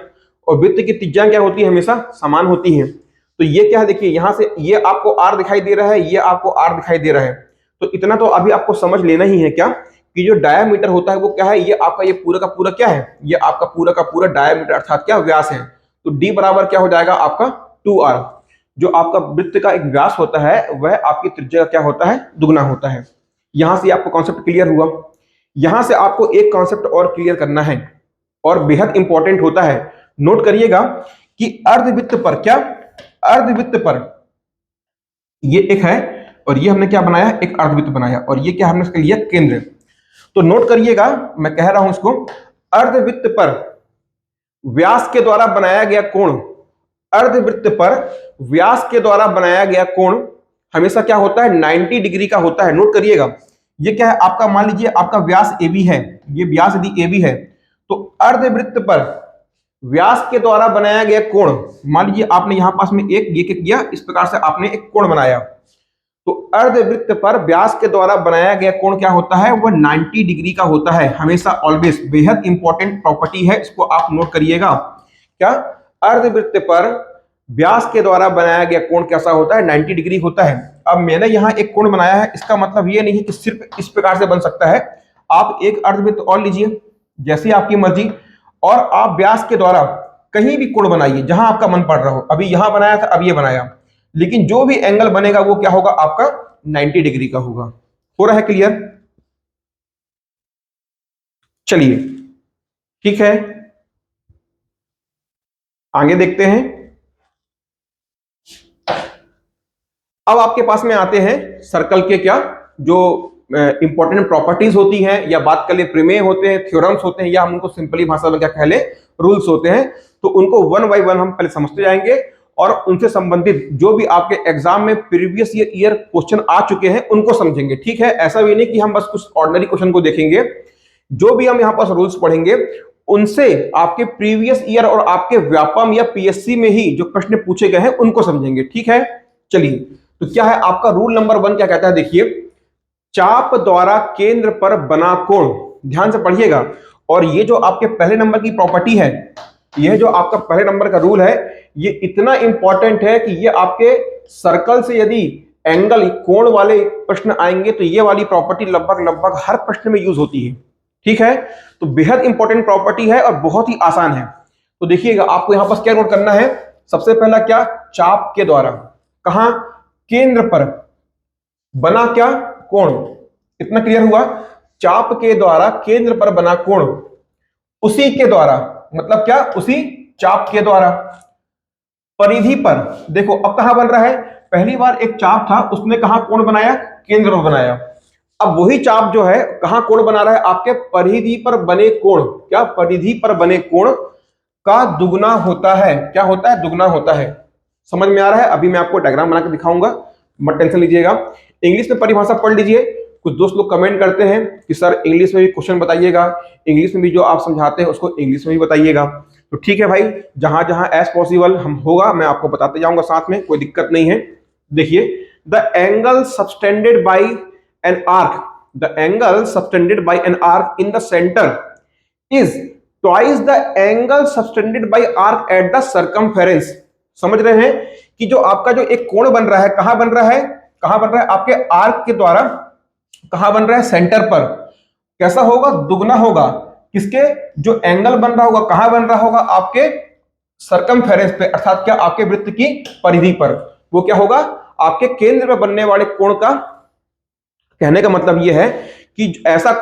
और वृत्त की त्रिज्या क्या होती है? हमेशा समान होती है। तो ये क्या है? देखिए यहां से ये आपको आर दिखाई दे रहा है, ये आपको आर दिखाई दे रहा है। तो इतना तो अभी आपको समझ लेना ही है क्या, कि जो डायामीटर होता है वो क्या है? ये आपका ये पूरा का पूरा क्या है? ये आपका पूरा का पूरा डायामीटर अर्थात क्या? व्यास है। तो डी बराबर क्या हो जाएगा? आपका 2r। जो आपका वृत्त का एक व्यास होता है वह आपकी त्रिज्या क्या होता है? दुगना होता है। यहां से आपको कॉन्सेप्ट क्लियर हुआ। यहां से आपको एक कॉन्सेप्ट और क्लियर करना है और बेहद इंपॉर्टेंट होता है। नोट करिएगा कि अर्धवृत्त पर क्या? अर्धवृत्त पर ये एक है और ये हमने क्या बनाया? एक अर्धवृत्त बनाया। और ये क्या हमने इसके लिए? केंद्र। तो नोट करिएगा, मैं कह रहा हूं इसको, अर्धवृत्त पर व्यास के द्वारा बनाया गया कोण, अर्धवृत्त पर व्यास के द्वारा बनाया गया कोण हमेशा क्या होता है? 90 डिग्री का होता है। नोट करिएगा, ये क्या है आपका? मान लीजिए आपका व्यास AB है। ये व्यास यदि AB है तो अर्धवृत्त पर व्यास के द्वारा बनाया गया कोण, मान लीजिए आपने यहां पास में एक ये किया, इस प्रकार से आपने एक कोण बनाया। तो अर्धवृत्त पर व्यास के द्वारा बनाया गया कोण क्या होता है? वह 90 डिग्री का होता है हमेशा, ऑलवेज। बेहद इंपॉर्टेंट प्रॉपर्टी है, इसको आप नोट करिएगा। क्या? अर्धवृत्त पर व्यास के द्वारा बनाया गया कोण कैसा होता है? 90 डिग्री होता है। अब मैंने यहां एक कोण बनाया है, इसका मतलब ये नहीं है कि सिर्फ इस प्रकार से बन सकता है। आप एक अर्धवृत्त और लीजिए, जैसी आपकी मर्जी, और आप व्यास के द्वारा कहीं भी कोण बनाइए जहां आपका मन पड़ रहा हो। अभी यहां बनाया था, अब ये बनाया, लेकिन जो भी एंगल बनेगा वो क्या होगा? आपका 90 डिग्री का होगा। हो रहा है क्लियर? चलिए ठीक है, आगे देखते हैं। अब आपके पास में आते हैं सर्कल के क्या जो इंपॉर्टेंट प्रॉपर्टीज होती हैं, या बात कर ले प्रमेय होते हैं, थ्योरम्स होते हैं, या हम उनको सिंपली भाषा में क्या कह ले? रूल्स होते हैं। तो उनको वन बाय वन हम पहले समझते जाएंगे और उनसे संबंधित जो भी आपके एग्जाम में प्रीवियस ईयर क्वेश्चन आ चुके हैं उनको समझेंगे। ठीक है, ऐसा भी नहीं कि हम बस कुछ ऑर्डिनरी क्वेश्चन को देखेंगे। जो भी हम यहाँ पास रूल्स पढ़ेंगे उनसे आपके प्रीवियस ईयर और आपके व्यापम या PSC में ही जो प्रश्न पूछे गए हैं उनको समझेंगे। ठीक है, चलिए। तो क्या है आपका रूल नंबर 1? क्या कहता है? देखिए, चाप द्वारा केंद्र पर बना कोण, ध्यान से पढ़िएगा। और ये जो आपके पहले नंबर की प्रॉपर्टी है, यह जो आपका पहले नंबर का रूल है, ये इतना इंपॉर्टेंट है कि ये आपके सर्कल से यदि एंगल कोण वाले प्रश्न आएंगे तो ये वाली प्रॉपर्टी लगभग लगभग हर प्रश्न में यूज होती है। ठीक है, तो बेहद इंपॉर्टेंट प्रॉपर्टी है और बहुत ही आसान है। तो देखिएगा, आपको यहां पर क्या नोट करना है? सबसे पहला क्या? चाप के द्वारा, कहां? केंद्र पर बना क्या? कोण। इतना क्लियर हुआ? चाप के द्वारा केंद्र पर बना कोण, उसी के द्वारा, मतलब क्या? उसी चाप के द्वारा परिधि पर, देखो अब कहां बन रहा है? पहली बार एक चाप था, उसने कहां कोण बनाया? केंद्र पर बनाया। अब वही चाप जो है कहां कोण बना रहा है? आपके परिधि पर बने कोण। क्या? परिधि पर बने कोण का दुगना होता है। क्या होता है? दुगना होता है। समझ में आ रहा है? अभी मैं आपको डायग्राम बना के दिखाऊंगा, मत टेंशन लीजिएगा। इंग्लिश में परिभाषा पढ़ लीजिए। कुछ दोस्त लोग कमेंट करते हैं कि सर इंग्लिश में भी क्वेश्चन बताइएगा, इंग्लिश में भी जो आप समझाते हैं उसको इंग्लिश में भी बताइएगा। तो ठीक है भाई, जहां जहां एज पॉसिबल हम होगा मैं आपको बताते जाऊंगा साथ में, कोई दिक्कत नहीं है। देखिए, the angle subtended by an arc, the angle subtended by an arc in the centre is twice the angle subtended bye arc at the circumference. समझ रहे हैं कि जो आपका जो एक कोण बन रहा है, कहां बन रहा है, कहां बन रहा है, आपके आर्क के द्वारा कहां बन रहा है, सेंटर पर। कैसा होगा, दुगना होगा। किसके, जो एंगल बन रहा होगा कहां बन रहा होगा, आपके सर्कमफेरेंस पे, अर्थात क्या, आपके वृत्त की परिधि पर। वो क्या होगा, आपके केंद्र में बनने वाले कोण का, कहने का मतलब यह है कि ऐसा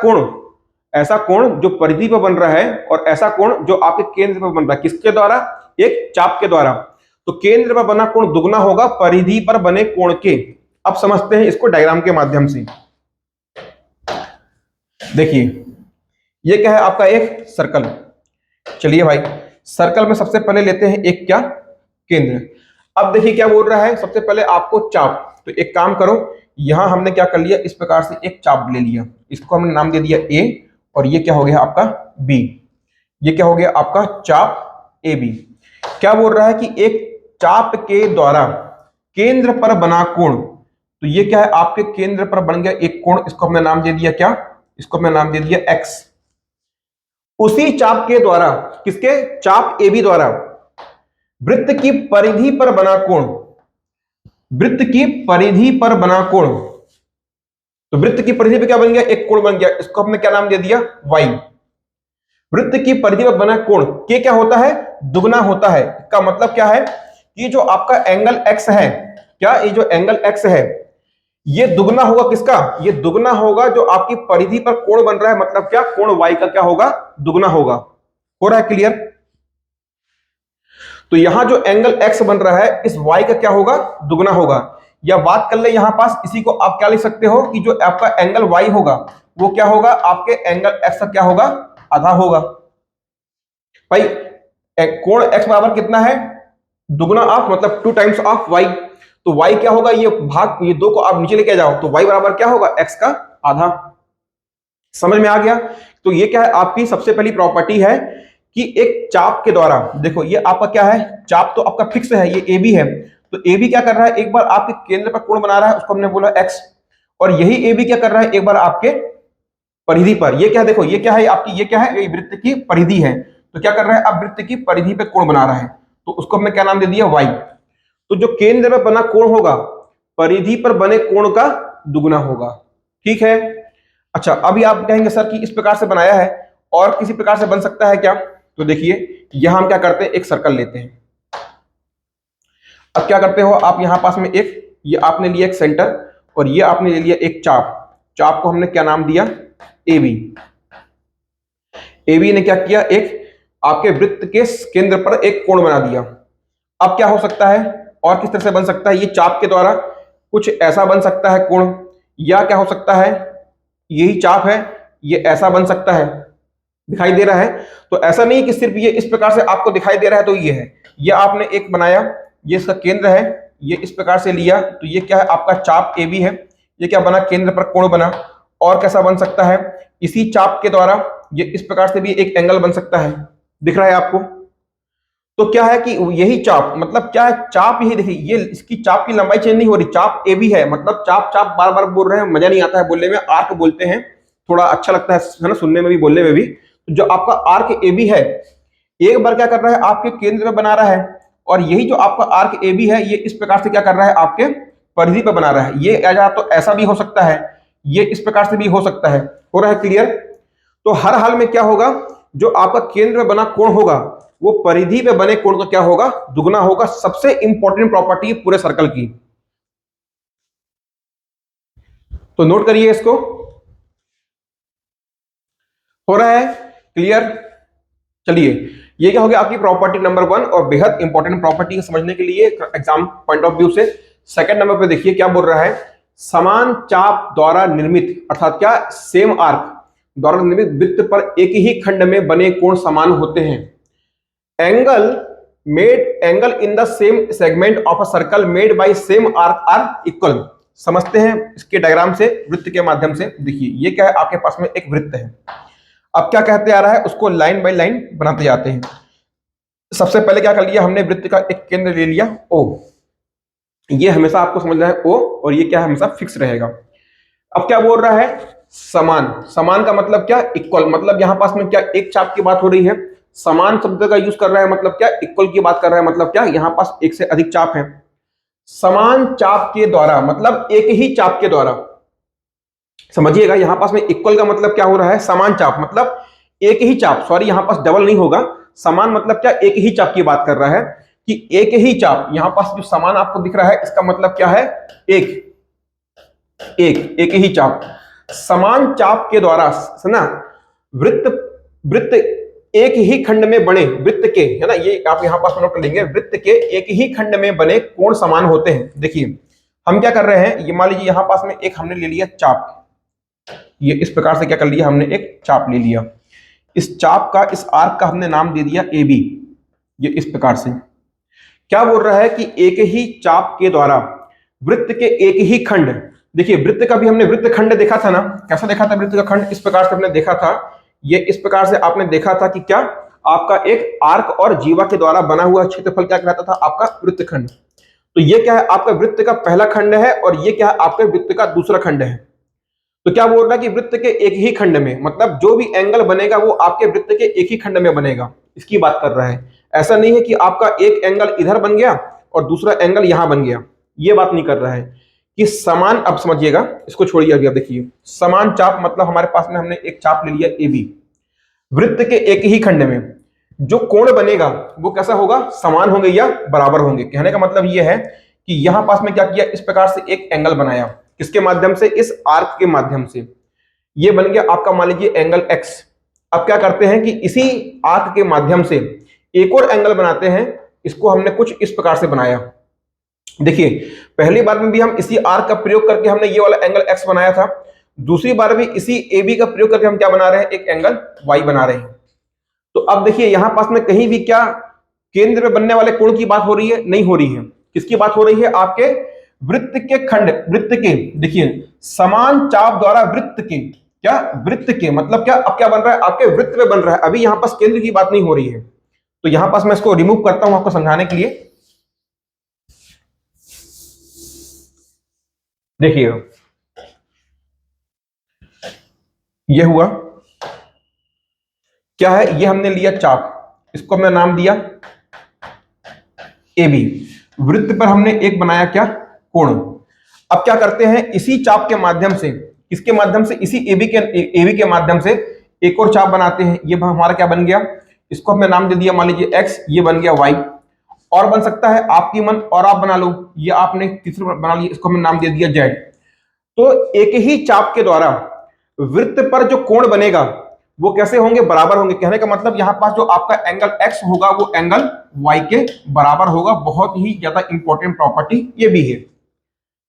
कोण जो परिधि पर बन रहा है और ऐसा कोण जो आपके केंद्र पर बन रहा है, किसके द्वारा, एक चाप के द्वारा। तो केंद्र पर बना कोण दुगना होगा परिधि पर बने कोण के। अब समझते हैं इसको डायग्राम के माध्यम से। देखिए ये क्या है, आपका एक सर्कल। चलिए भाई, सर्कल में सबसे पहले लेते हैं एक क्या, केंद्र। अब देखिए क्या बोल रहा है, सबसे पहले आपको चाप। तो एक काम करो, यहां हमने क्या कर लिया, इस प्रकार से एक चाप ले लिया, इसको हमने नाम दे दिया ए, और ये क्या हो गया आपका बी। ये क्या हो गया आपका चाप ए बी। क्या बोल रहा है कि एक चाप के द्वारा केंद्र पर बना कोण, तो ये क्या है, आपके केंद्र पर बन गया एक कोण, इसको हमने नाम दे दिया क्या, इसको हमने नाम दे दिया एक्स। उसी चाप के द्वारा, किसके, चाप ए बी द्वारा वृत्त की परिधि पर बना कोण, वृत्त की परिधि पर बना कोण। तो वृत्त की परिधि पे क्या बन गया, एक कोण बन गया, इसको हमने क्या नाम दे दिया, वाई। वृत्त की परिधि पर बना कोण के क्या होता है, दुगना होता है। इसका मतलब क्या है, ये जो आपका एंगल एक्स है, क्या, ये जो एंगल एक्स है, ये दुगना होगा किसका, ये दुगना होगा जो आपकी परिधि पर कोण बन रहा है, मतलब क्या, कोण वाई का क्या होगा, दुगना होगा। हो रहा है क्लियर। तो यहां जो एंगल एक्स बन रहा है, इस वाई का क्या होगा, दुगना होगा। या बात कर ले यहां पास, इसी को आप क्या लिख सकते हो कि जो आपका एंगल वाई होगा वो क्या होगा, आपके एंगल एक्स का क्या होगा, आधा होगा। भाई कोण एक्स बराबर कितना है, दुगना ऑफ, मतलब 2 टाइम्स ऑफ वाई। तो वाई क्या होगा, ये भाग, ये दो को आप नीचे लेके जाओ, तो वाई बराबर क्या होगा, एक्स का आधा। समझ में आ गया। तो ये क्या है, आपकी सबसे पहली प्रॉपर्टी है कि एक चाप के द्वारा, देखो ये आपका क्या है, चाप तो आपका फिक्स है, ये ए बी है। तो ए बी क्या कर रहा है, एक बार आपके केंद्र पर कोण बना रहा है, उसको हमने बोला एक्स। और यही ए बी क्या कर रहा है, एक बार आपके परिधि पर, ये क्या है, देखो ये क्या है आपकी, ये क्या है, ये वृत्त की परिधि है। तो क्या कर रहा है, अब वृत्त की परिधि पे कोण बना रहा है, तो उसको हमने क्या नाम दे दिया, वाई। तो जो केंद्र में बना कोण होगा, परिधि पर बने कोण का दुगना होगा। ठीक है। अच्छा, अभी आप कहेंगे सर कि इस प्रकार से बनाया है, और किसी प्रकार से बन सकता है क्या। तो देखिए यहां हम क्या करते हैं, एक सर्कल लेते हैं। अब क्या करते हो आप, यहां पास में एक, ये आपने लिया एक सेंटर, और ये आपने ले लिया एक चाप। चाप को हमने क्या नाम दिया, ए बी। ए बी ने क्या किया, एक आपके वृत्त के केंद्र पर एक कोण बना दिया। अब क्या हो सकता है, और किस तरह से बन सकता है, ये चाप के द्वारा कुछ ऐसा बन सकता है कोण, या क्या हो सकता है, यही चाप है, ये ऐसा बन सकता है, दिखाई दे रहा है। तो ऐसा नहीं कि सिर्फ ये इस प्रकार से आपको दिखाई दे रहा है तो ये है, ये आपने एक बनाया, ये इसका केंद्र है, ये इस प्रकार से लिया, तो ये क्या है, आपका चाप ए बी है। ये क्या बना, केंद्र पर कोण बना। और कैसा बन सकता है, इसी चाप के द्वारा ये इस प्रकार से भी एक एंगल बन सकता है, दिख रहा है आपको। तो क्या है कि यही चाप, मतलब क्या है, चाप यही, देखिए ये इसकी चाप की लंबाई चेंज नहीं हो रही, चाप ए बी है, मतलब चाप चाप बार बार बोल रहे हैं, मजा नहीं आता है बोलने में, आर्क बोलते हैं, थोड़ा अच्छा लगता है ना, सुनने में भी बोलने में भी। तो जो आपका आर्क ए बी है, एक बार क्या कर रहा है, आपके केंद्र में बना रहा है, और यही जो आपका आर्क ए बी है, ये इस प्रकार से क्या कर रहा है, आपके परिधि पर बना रहा है। ये या तो ऐसा भी हो सकता है, ये इस प्रकार से भी हो सकता है। हो रहा है क्लियर। तो हर हाल में क्या होगा, जो आपका केंद्र में बना कोण होगा, वो परिधि पे बने कोण का क्या होगा, दुगना होगा। सबसे इंपॉर्टेंट प्रॉपर्टी पूरे सर्कल की, तो नोट करिए इसको। हो रहा है क्लियर। चलिए, ये क्या हो गया आपकी प्रॉपर्टी नंबर 1, और बेहद इंपॉर्टेंट प्रॉपर्टी है समझने के लिए एग्जाम पॉइंट ऑफ व्यू से। सेकंड नंबर पे देखिए क्या बोल रहा है, समान चाप द्वारा निर्मित, अर्थात क्या, सेम आर्क द्वारा निर्मित वृत्त पर एक ही खंड में बने कोण समान होते हैं। Angle in the same segment of a circle made by same arc are equal. समझते हैं इसके डायग्राम से, वृत्त के माध्यम से। देखिए ये क्या है, आपके पास में एक वृत्त है। अब क्या कहते आ रहा है, उसको लाइन बाय लाइन बनाते जाते हैं। सबसे पहले क्या कर लिया हमने, वृत्त का एक केंद्र ले लिया ओ, ये हमेशा आपको समझना है ओ, और ये क्या हमेशा फिक्स रहेगा। अब क्या बोल रहा है, समान। समान का मतलब क्या, इक्वल, मतलब यहां पास में क्या, एक चाप की बात हो रही है। समान शब्द का यूज कर रहा है मतलब क्या, इक्वल की बात कर रहा है मतलब क्या, यहां पास एक से अधिक चाप है। समान चाप के द्वारा मतलब एक ही चाप के द्वारा, समझिएगा यहां पास में इक्वल का मतलब क्या हो रहा है, समान चाप मतलब एक ही चाप, सॉरी यहां पास डबल नहीं होगा, समान मतलब क्या, एक ही चाप की बात कर रहा है कि एक ही चाप, यहां पास जो समान आपको दिख रहा है इसका मतलब क्या है, एक ही चाप। समान चाप के द्वारा ना वृत्त वृत्त एक ही खंड में बने वृत्त के, है ना, ये आप यहां पास नोट कर लेंगे, वृत्त के एक ही खंड में बने कोण समान होते हैं। देखिए हम क्या कर रहे हैं, ये मान लीजिए यहां पास में एक हमने ले लिया चाप, ये इस प्रकार से क्या कर लिया हमने, एक चाप ले लिया, इस चाप का, इस आर्क का हमने नाम दे दिया ए बी। ये इस प्रकार से क्या बोल रहा है कि एक ही चाप के द्वारा वृत्त के एक ही खंड, देखिए वृत्त का भी हमने वृत्त खंड देखा था ना, कैसा देखा था वृत्त का खंड, इस प्रकार से हमने देखा था, ये इस प्रकार से आपने देखा था कि क्या आपका एक आर्क और जीवा के द्वारा बना हुआ क्षेत्रफल क्या कहलाता था, आपका वृत्तखंड। तो ये क्या है, आपका वृत्त का पहला खंड है और ये क्या है, आपके वृत्त का दूसरा खंड है। तो क्या बोल रहा है कि वृत्त के एक ही खंड में, मतलब जो भी एंगल बनेगा वो आपके वृत्त के एक ही खंड में बनेगा, इसकी बात कर रहा है। ऐसा नहीं है कि आपका एक एंगल इधर बन गया और दूसरा एंगल यहां बन गया, ये बात नहीं कर रहा है कि समान, अब समझिएगा इसको छोड़िए अभी, अब देखिए समान चाप मतलब हमारे पास में हमने एक चाप ले लिया ए बी, वृत्त के एक ही खंड में जो कोण बनेगा वो कैसा होगा, समान होंगे या बराबर होंगे। कहने का मतलब ये है कि यहां पास में क्या किया, इस प्रकार से एक एंगल बनाया, किसके माध्यम से, इस आर्क के माध्यम से, ये बन गया आपका मान लीजिए एंगल एक्स। अब क्या करते हैं कि इसी आर्क के माध्यम से एक और एंगल बनाते हैं, इसको हमने कुछ इस प्रकार से बनाया। देखिए पहली बार में भी हम इसी आर्क का प्रयोग करके हमने ये वाला एंगल एक्स बनाया था, दूसरी बार भी इसी ए बी का प्रयोग करके हम क्या बना रहे हैं, एक एंगल वाई बना रहे हैं। तो अब देखिए यहां पास में कहीं भी क्या केंद्र में बनने वाले कोण की बात हो रही है, नहीं हो रही है, किसकी बात हो रही है, आपके वृत्त के खंड, वृत्त के, देखिए समान चाप द्वारा वृत्त के, क्या वृत्त के मतलब क्या, अब क्या बन रहा है, आपके वृत्त में बन रहा है, अभी यहां पास केंद्र की बात नहीं हो रही है। तो यहां पास मैं इसको रिमूव करता हूं आपको समझाने के लिए। देखिए ये हुआ क्या है, ये हमने लिया चाप, इसको हमने नाम दिया ए बी, वृत्त पर हमने एक बनाया क्या, कोण। अब क्या करते हैं, इसी चाप के माध्यम से, किसके माध्यम से, इसी एबी के माध्यम से एक और चाप बनाते हैं, ये हमारा क्या बन गया, इसको हमने नाम दे दिया मान लीजिए एक्स, ये बन गया वाई। और बन सकता है आपकी मन, और आप बना लो, ये आपने तीसरा बना लिया, इसको हमने नाम दे दिया जेड। तो एक ही चाप के द्वारा वृत्त पर जो कोण बनेगा वो कैसे होंगे, बराबर होंगे। कहने का मतलब यहां पास जो आपका एंगल एक्स होगा वो एंगल वाई के बराबर होगा। बहुत ही ज्यादा इंपॉर्टेंट प्रॉपर्टी ये भी है।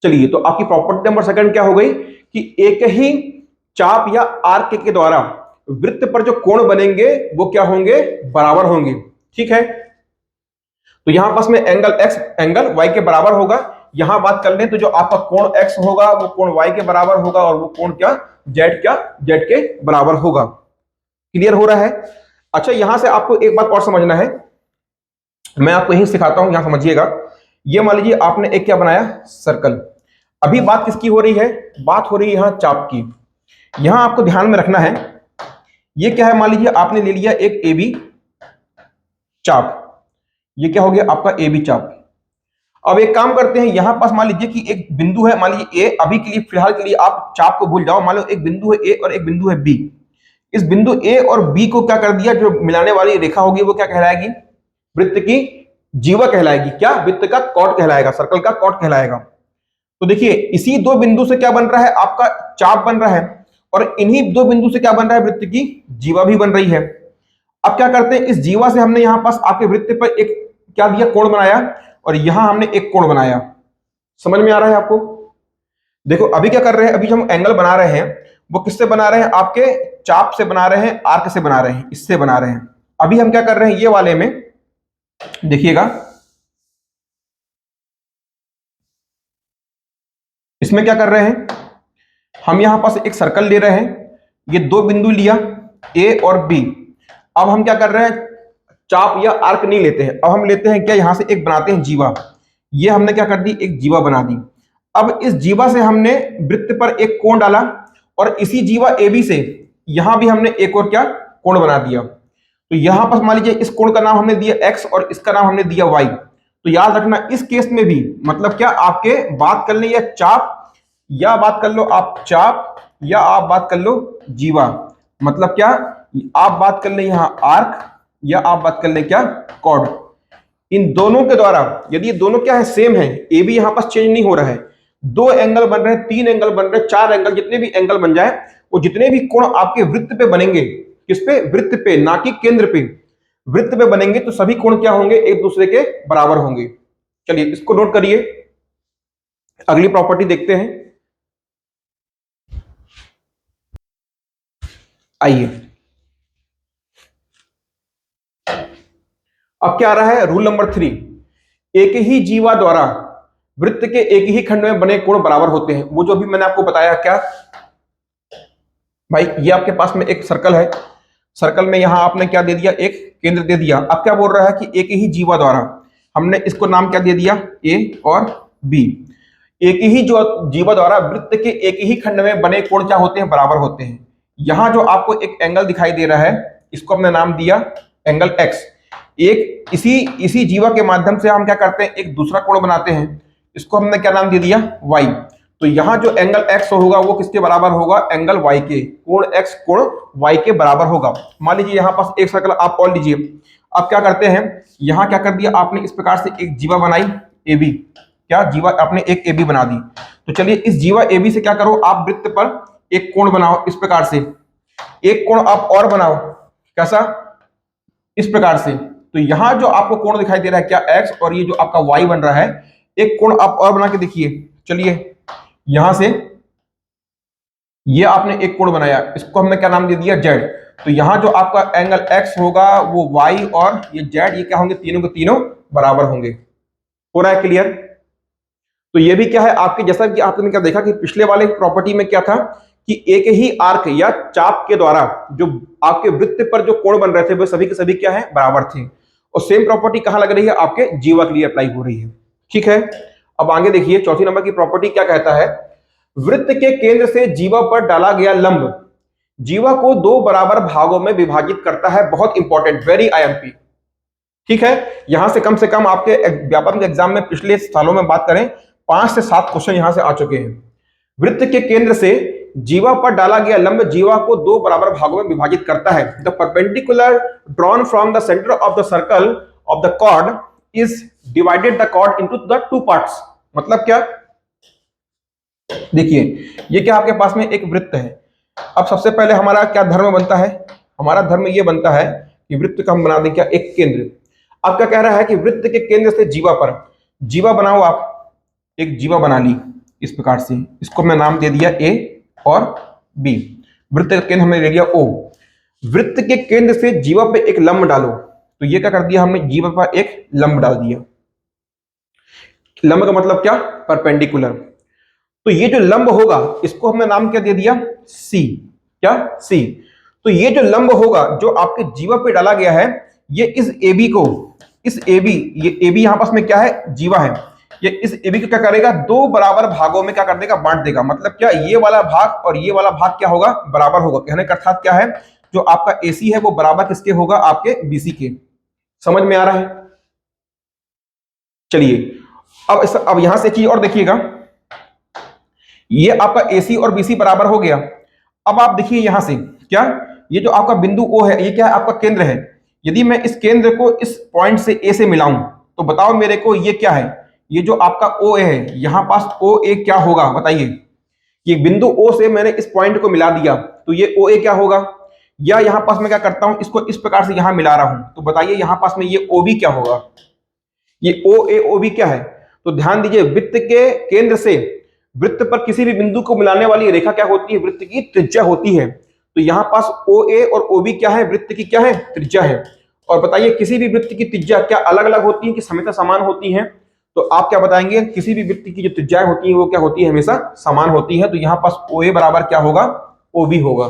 चलिए तो आपकी प्रॉपर्टी नंबर सेकंड क्या हो गई कि एक ही चाप या आर्क के द्वारा वृत्त पर जो कोण बनेंगे वो क्या होंगे, बराबर होंगे। ठीक है, तो यहां पास में एंगल एक्स एंगल वाई के बराबर होगा। यहां बात कर लें तो जो आपका कोण एक्स होगा वो कोण वाई के बराबर होगा और वो कोण क्या जेड के बराबर होगा। क्लियर हो रहा है। अच्छा यहां से आपको एक बात और समझना है, मैं आपको यही सिखाता हूं, यहां समझिएगा। ये मान लीजिए आपने एक क्या बनाया, सर्कल। अभी बात किसकी हो रही है, बात हो रही है यहां चाप की। यहां आपको ध्यान में रखना है, ये क्या है, मान लीजिए आपने ले लिया एक ए बी चाप, ये क्या हो गया आपका ए बी चाप। अब एक काम करते हैं, यहां पास मान लीजिए कि एक बिंदु है, मान लीजिए ए, अभी के लिए फिलहाल के लिए आप चाप को भूल जाओ, मान लो एक बिंदु है ए और एक बिंदु है बी। इस बिंदु ए और बी को क्या कर दिया, जो मिलाने वाली रेखा होगी वो क्या कहलाएगी, वृत्त की जीवा कहलाएगी। क्या, वृत्त का कॉट कहलाएगा, सर्कल का कॉट कहलाएगा। तो देखिए इसी दो बिंदु से क्या बन रहा है, आपका चाप बन रहा है, और इन्हीं दो बिंदु से क्या बन रहा है, वृत्त की जीवा भी बन रही है। अब क्या करते हैं, इस जीवा से हमने यहां पास आपके वृत्त पर एक क्या दिया, कोण बनाया, और यहां हमने एक कोण बनाया। समझ में आ रहा है आपको। देखो अभी क्या कर रहे हैं, अभी हम एंगल बना रहे हैं, वो किससे बना रहे हैं, आपके चाप से बना रहे हैं, आर्क से बना रहे हैं, इससे बना रहे हैं। अभी हम क्या कर रहे हैं, ये वाले में देखिएगा, इसमें क्या कर रहे हैं, हम यहां पास एक सर्कल ले रहे हैं, ये दो बिंदु लिया ए और बी। अब हम क्या कर रहे हैं, चाप या आर्क नहीं लेते हैं, अब हम लेते हैं क्या, यहां से एक बनाते हैं जीवा। ये हमने क्या कर दी, एक जीवा बना दी। अब इस जीवा से हमने वृत्त पर एक कोण डाला, और इसी जीवा ए बी से यहां भी हमने एक और क्या कोण बना दिया। तो यहां पर मान लीजिए इस कोण का नाम हमने दिया x और इसका नाम हमने दिया y। तो याद रखना इस केस में भी मतलब क्या आपके बात कर ले या चाप या बात कर लो आप चाप या आप बात कर लो जीवा, मतलब क्या आप बात कर ले यहां आर्क या आप बात कर ले क्या कॉर्ड। इन दोनों के द्वारा यदि ये दोनों क्या है सेम है, ए भी यहां पर चेंज नहीं हो रहा है, दो एंगल बन रहे हैं, तीन एंगल बन रहे हैं, चार एंगल, जितने भी एंगल बन जाए वो जितने भी कोण आपके वृत्त पे बनेंगे, किस पे, वृत्त पे, ना कि केंद्र पे, वृत्त पे बनेंगे, तो सभी कोण क्या होंगे, एक दूसरे के बराबर होंगे। चलिए इसको नोट करिए, अगली प्रॉपर्टी देखते हैं। आइए अब क्या आ रहा है, रूल नंबर 3, एक ही जीवा द्वारा वृत्त के एक ही खंड में बने कोण बराबर होते हैं। वो जो अभी मैंने आपको बताया क्या भाई, ये आपके पास में एक सर्कल है, सर्कल में यहां आपने क्या दे दिया, एक केंद्र दे दिया। अब क्या बोल रहा है कि एक ही जीवा द्वारा, हमने इसको नाम क्या दे दिया, ए और बी। एक ही जो जीवा द्वारा वृत्त के एक ही खंड में बने कोण क्या होते हैं, बराबर होते हैं। यहां जो आपको एक एंगल दिखाई दे रहा है, इसको हमने नाम दिया एंगल एक्स। एक इसी जीवा के माध्यम से हम क्या करते हैं, एक दूसरा कोण बनाते हैं, इसको हमने क्या नाम दे दिया, वाई। तो यहां जो एंगल एक्स होगा वो किसके बराबर होगा, एंगल वाई के, कोण एक्स कोण वाई के बराबर होगा। मान लीजिए यहां पास एक सर्कल आप और लीजिए। अब क्या करते हैं, यहां क्या कर दिया आपने, इस प्रकार से एक जीवा बनाई ए बी, क्या जीवा आपने एक ए बी बना दी। तो चलिए इस जीवा ए बी से क्या करो, आप वृत्त पर एक कोण बनाओ, इस प्रकार से एक कोण आप और बनाओ, कैसा, इस प्रकार से। तो यहां जो आपको कोण दिखाई दे रहा है क्या एक्स, और ये जो आपका वाई बन रहा है, एक कोण आप और बना के देखिए। चलिए यहां से ये आपने एक कोण बनाया, इसको हमने क्या नाम दे दिया, जेड। तो यहां जो आपका एंगल एक्स होगा वो वाई और ये जेड, ये क्या होंगे, तीनों के तीनों बराबर होंगे। हो रहा है क्लियर। तो ये भी क्या है आपके, जैसा कि आपने क्या देखा कि पिछले वाले प्रॉपर्टी में क्या था कि एक ही आर्क या चाप के द्वारा जो आपके वृत्त पर जो कोण बन रहे थे वो सभी के सभी क्या है, बराबर थे। और सेम प्रॉपर्टी कहां लग रही है, आपके जीवा के लिए अप्लाई हो रही है। ठीक है, अब आगे देखिए चौथी नंबर की प्रॉपर्टी क्या कहता है, वृत्त के केंद्र से जीवा पर डाला गया लंब जीवा को दो बराबर भागों में विभाजित करता है। बहुत इंपॉर्टेंट, वेरी आईएमपी। ठीक है, यहां से कम आपके व्यापक एग्जाम में पिछले सालों में बात करें 5 से 7 क्वेश्चन यहां से आ चुके हैं। वृत्त के केंद्र से जीवा पर डाला गया लंब जीवा को दो बराबर भागों में विभाजित करता है। The perpendicular drawn from the centre of the circle of the chord is divided the chord into the two parts. मतलब क्या, देखिए ये क्या आपके पास में एक वृत्त है। अब सबसे पहले हमारा क्या धर्म बनता है, हमारा धर्म ये बनता है कि वृत्त का हम बना दें क्या, एक केंद्र। अब क्या कह रहा है कि वृत्त के केंद्र से जीवा पर, जीवा बनाओ आप, एक जीवा बना ली इस प्रकार से, इसको मैं नाम दे दिया ए और बी। वृत्त का केंद्र हमने ले लिया ओ। वृत्त के केंद्र से जीवा पे एक लंब डालो, तो ये क्या कर दिया हमने, जीवा पर एक लंब डाल दिया। लंब का मतलब क्या, परपेंडिकुलर। तो ये जो लंब होगा इसको हमने नाम क्या दे दिया, सी। क्या, सी। तो ये जो लंब होगा जो आपके जीवा पे डाला गया है, ये इस AB को, इस AB, ये AB यहां पास में क्या है, जीवा है, ये इस AB को क्या करेगा, दो बराबर भागों में क्या कर देगा, बांट देगा। मतलब क्या, ये वाला भाग और ये वाला भाग क्या होगा, बराबर होगा। कहने का अर्थात क्या है, जो आपका AC है वो बराबर किसके होगा, आपके BC के। समझ में आ रहा है। चलिए अब यहां से एक चीज और देखिएगा, ये आपका AC और BC बराबर हो गया। अब आप देखिए यहां से क्या, ये जो आपका बिंदु O है, ये क्या है, आपका केंद्र है। यदि मैं इस केंद्र को इस पॉइंट से A से मिलाऊं, तो बताओ मेरे को ये क्या है, ये जो आपका OA है, यहां पास OA क्या होगा, बताइए। ये बिंदु O से मैंने इस पॉइंट को मिला दिया, तो ये OA क्या होगा। या यहां पास मैं क्या करता हूं, इसको इस प्रकार से यहां मिला रहा हूं, तो बताइए यहां पास में ये OB क्या होगा, ये OA OB क्या है। तो ध्यान दीजिए, वृत्त के केंद्र से वृत्त पर किसी भी बिंदु को मिलाने वाली रेखा क्या होती है, वृत्त की त्रिज्या होती है। तो यहां पास OA और OB क्या है, वृत्त की क्या है, त्रिज्या है। और बताइए किसी भी वृत्त की त्रिज्या क्या अलग अलग होती है कि हमेशा समान होती है, तो आप क्या बताएंगे, किसी भी वृत्त की जो त्रिज्याएं होती है वो क्या होती है, हमेशा समान होती है। तो यहां पास OA बराबर क्या होगा, OB होगा।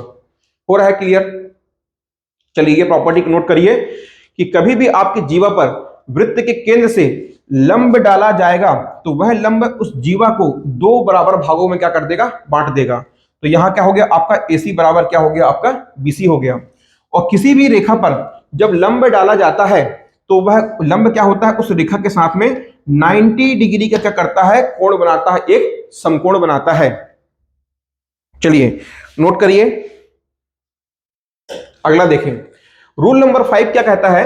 हो रहा है क्लियर। चलिए ये प्रॉपर्टी को नोट करिए कि कभी भी आपके जीवा पर वृत्त के केंद्र से लंब डाला जाएगा तो वह लंब उस जीवा को दो बराबर भागों में क्या कर देगा, बांट देगा। तो यहां क्या हो गया, आपका AC बराबर क्या हो गया, आपका BC हो गया। और किसी भी रेखा पर जब लंब डाला जाता है तो वह लंब क्या होता है, उस रेखा के साथ में 90 डिग्री का क्या करता है, कोण बनाता है, एक समकोण बनाता है। चलिए नोट करिए, अगला देखें। रूल नंबर 5 क्या कहता है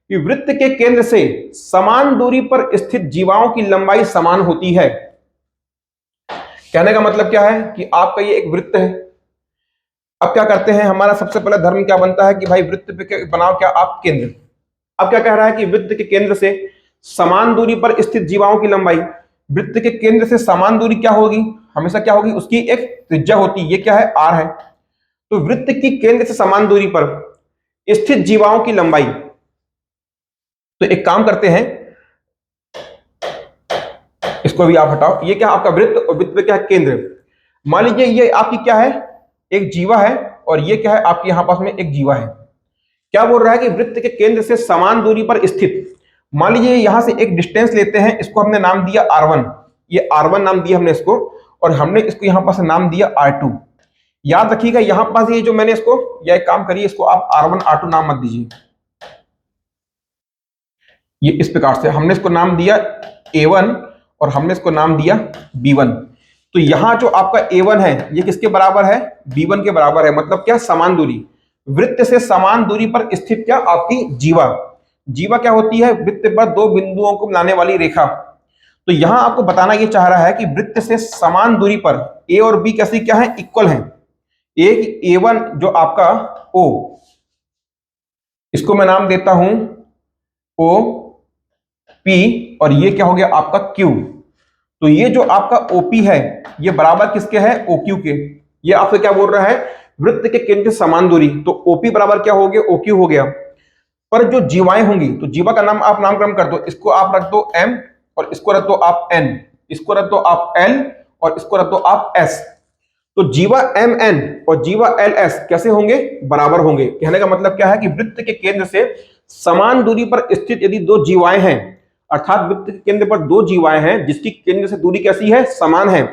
कि वृत्त के केंद्र से समान दूरी पर स्थित जीवाओं की लंबाई समान होती है। कहने का मतलब क्या है कि आपका ये एक वृत्त है। अब क्या करते हैं, हमारा सबसे पहला धर्म क्या बनता है कि भाई वृत्त पे बनाओ क्या आप केंद्र। अब क्या कह रहा है कि वृत्त के केंद्र से समान दूरी पर स्थित जीवाओं की लंबाई, वृत्त के केंद्र से समान दूरी क्या होगी, हमेशा क्या होगी, उसकी एक त्रिज्या होती है, ये क्या है, आर है। तो वृत्त की केंद्र से समान दूरी पर स्थित जीवाओं की लंबाई, तो एक काम करते हैं, इसको भी आप हटाओ, ये क्या आपका वृत्त और वृत्त पे क्या है, केंद्र। मान लीजिए ये आपकी क्या है, एक जीवा है, और ये क्या है, आपके यहां पास में एक जीवा है। क्या बोल रहा है कि वृत्त के केंद्र से समान दूरी पर स्थित, मान लीजिए यहां से एक डिस्टेंस लेते हैं, इसको हमने नाम दिया R1, ये R1 नाम दिया हमने इसको, और हमने इसको यहां पास नाम दिया R2। याद रखिएगा यहां पास ये जो मैंने इसको, या एक काम करिए, इसको आप R1 R2 नाम मत दीजिए, ये इस प्रकार से हमने इसको नाम दिया A1 और हमने इसको नाम दिया B1। तो यहां जो आपका A1 है ये किसके बराबर है, B1 के बराबर है। मतलब क्या, समान दूरी, वृत्त से समान दूरी पर स्थित क्या आपकी जीवा। जीवा क्या होती है, वृत्त पर दो बिंदुओं को मिलाने वाली रेखा। तो यहां आपको बताना ये चाह रहा है कि वृत्त से समान दूरी पर A और B कैसी क्या है, इक्वल है। एक A1 जो आपका O, इसको मैं नाम देता हूं O P, और ये क्या हो गया आपका Q। तो ये जो आपका OP है ये बराबर किसके है, OQ के। ये आपसे क्या बोल रहा है, वृत्त के केंद्र से समान दूरी, तो OP बराबर क्या हो गया, OQ हो गया। पर जो जीवाएं होंगी, तो जीवा का नाम आप नामकरण कर दो, इसको आप रख दो M, और इसको रख दो आप N, इसको रख दो आप L, और इसको रख दो आप S। तो जीवा MN और जीवा LS कैसे होंगे, बराबर होंगे। कहने का मतलब क्या है कि वृत्त के केंद्र से समान दूरी पर स्थित यदि दो जीवाएं हैं, अर्थात वृत्त के केंद्र पर दो जीवाएं हैं जिसकी केंद्र से दूरी कैसी है, समान है,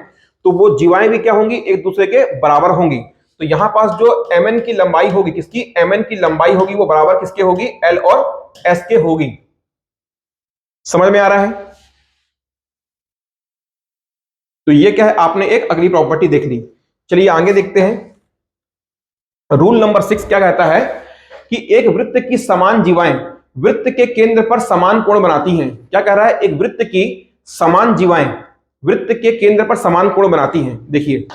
तो वो जीवाएं भी क्या होंगी, एक दूसरे के बराबर होंगी। तो यहां पास जो mn की लंबाई होगी, किसकी, mn की लंबाई होगी, वो बराबर किसके होगी, l और s के होगी। समझ में आ रहा है। तो ये क्या है, आपने एक अगली प्रॉपर्टी देख ली। चलिए आगे देखते हैं। रूल नंबर 6 क्या कहता है कि एक वृत्त की समान जीवाएं वृत्त के केंद्र पर समान कोण बनाती हैं। क्या कह रहा है, एक वृत्त की समान जीवाएं वृत्त के केंद्र पर समान कोण बनाती हैं। देखिए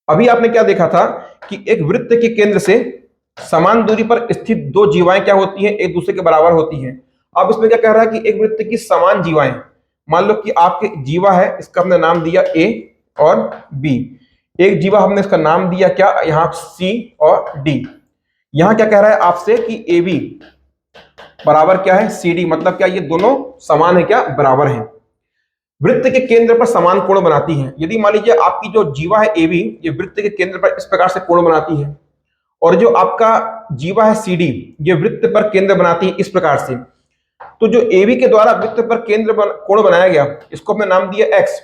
अभी आपने क्या देखा था कि एक वृत्त के केंद्र से समान दूरी पर स्थित दो जीवाएं क्या होती हैं, एक दूसरे के बराबर होती हैं। अब इसमें क्या कह रहा है कि एक वृत्त की समान जीवाएं, मान लो कि आपके जीवा है, इसका हमने नाम दिया A और B। एक जीवा हमने इसका नाम दिया क्या, यहां C और D। यहां क्या कह रहा है आपसे कि AB बराबर क्या है CD, मतलब क्या ये दोनों समान है, क्या बराबर है, वृत्त के केंद्र पर समान कोण बनाती हैं। यदि मान लीजिए आपकी जो जीवा है AB, ये वृत्त के केंद्र पर इस प्रकार से कोण बनाती है, और जो आपका जीवा है CD, ये वृत्त पर केंद्र बनाती है इस प्रकार से। तो जो AB के द्वारा वृत्त पर कोण बनाया गया, इसको हमने नाम दिया X,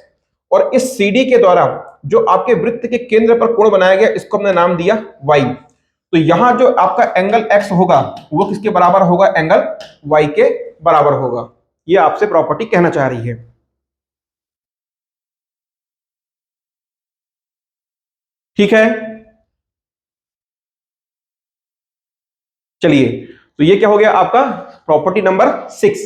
और इस CD के द्वारा जो आपके वृत्त के केंद्र पर कोण बनाया गया, इसको हमने नाम दिया Y। तो यहां जो आपका एंगल X होगा वो किसके बराबर होगा, एंगल Y के बराबर होगा। ये आपसे प्रॉपर्टी कहना चाह रही है। ठीक है, चलिए तो ये क्या हो गया आपका प्रॉपर्टी नंबर 6।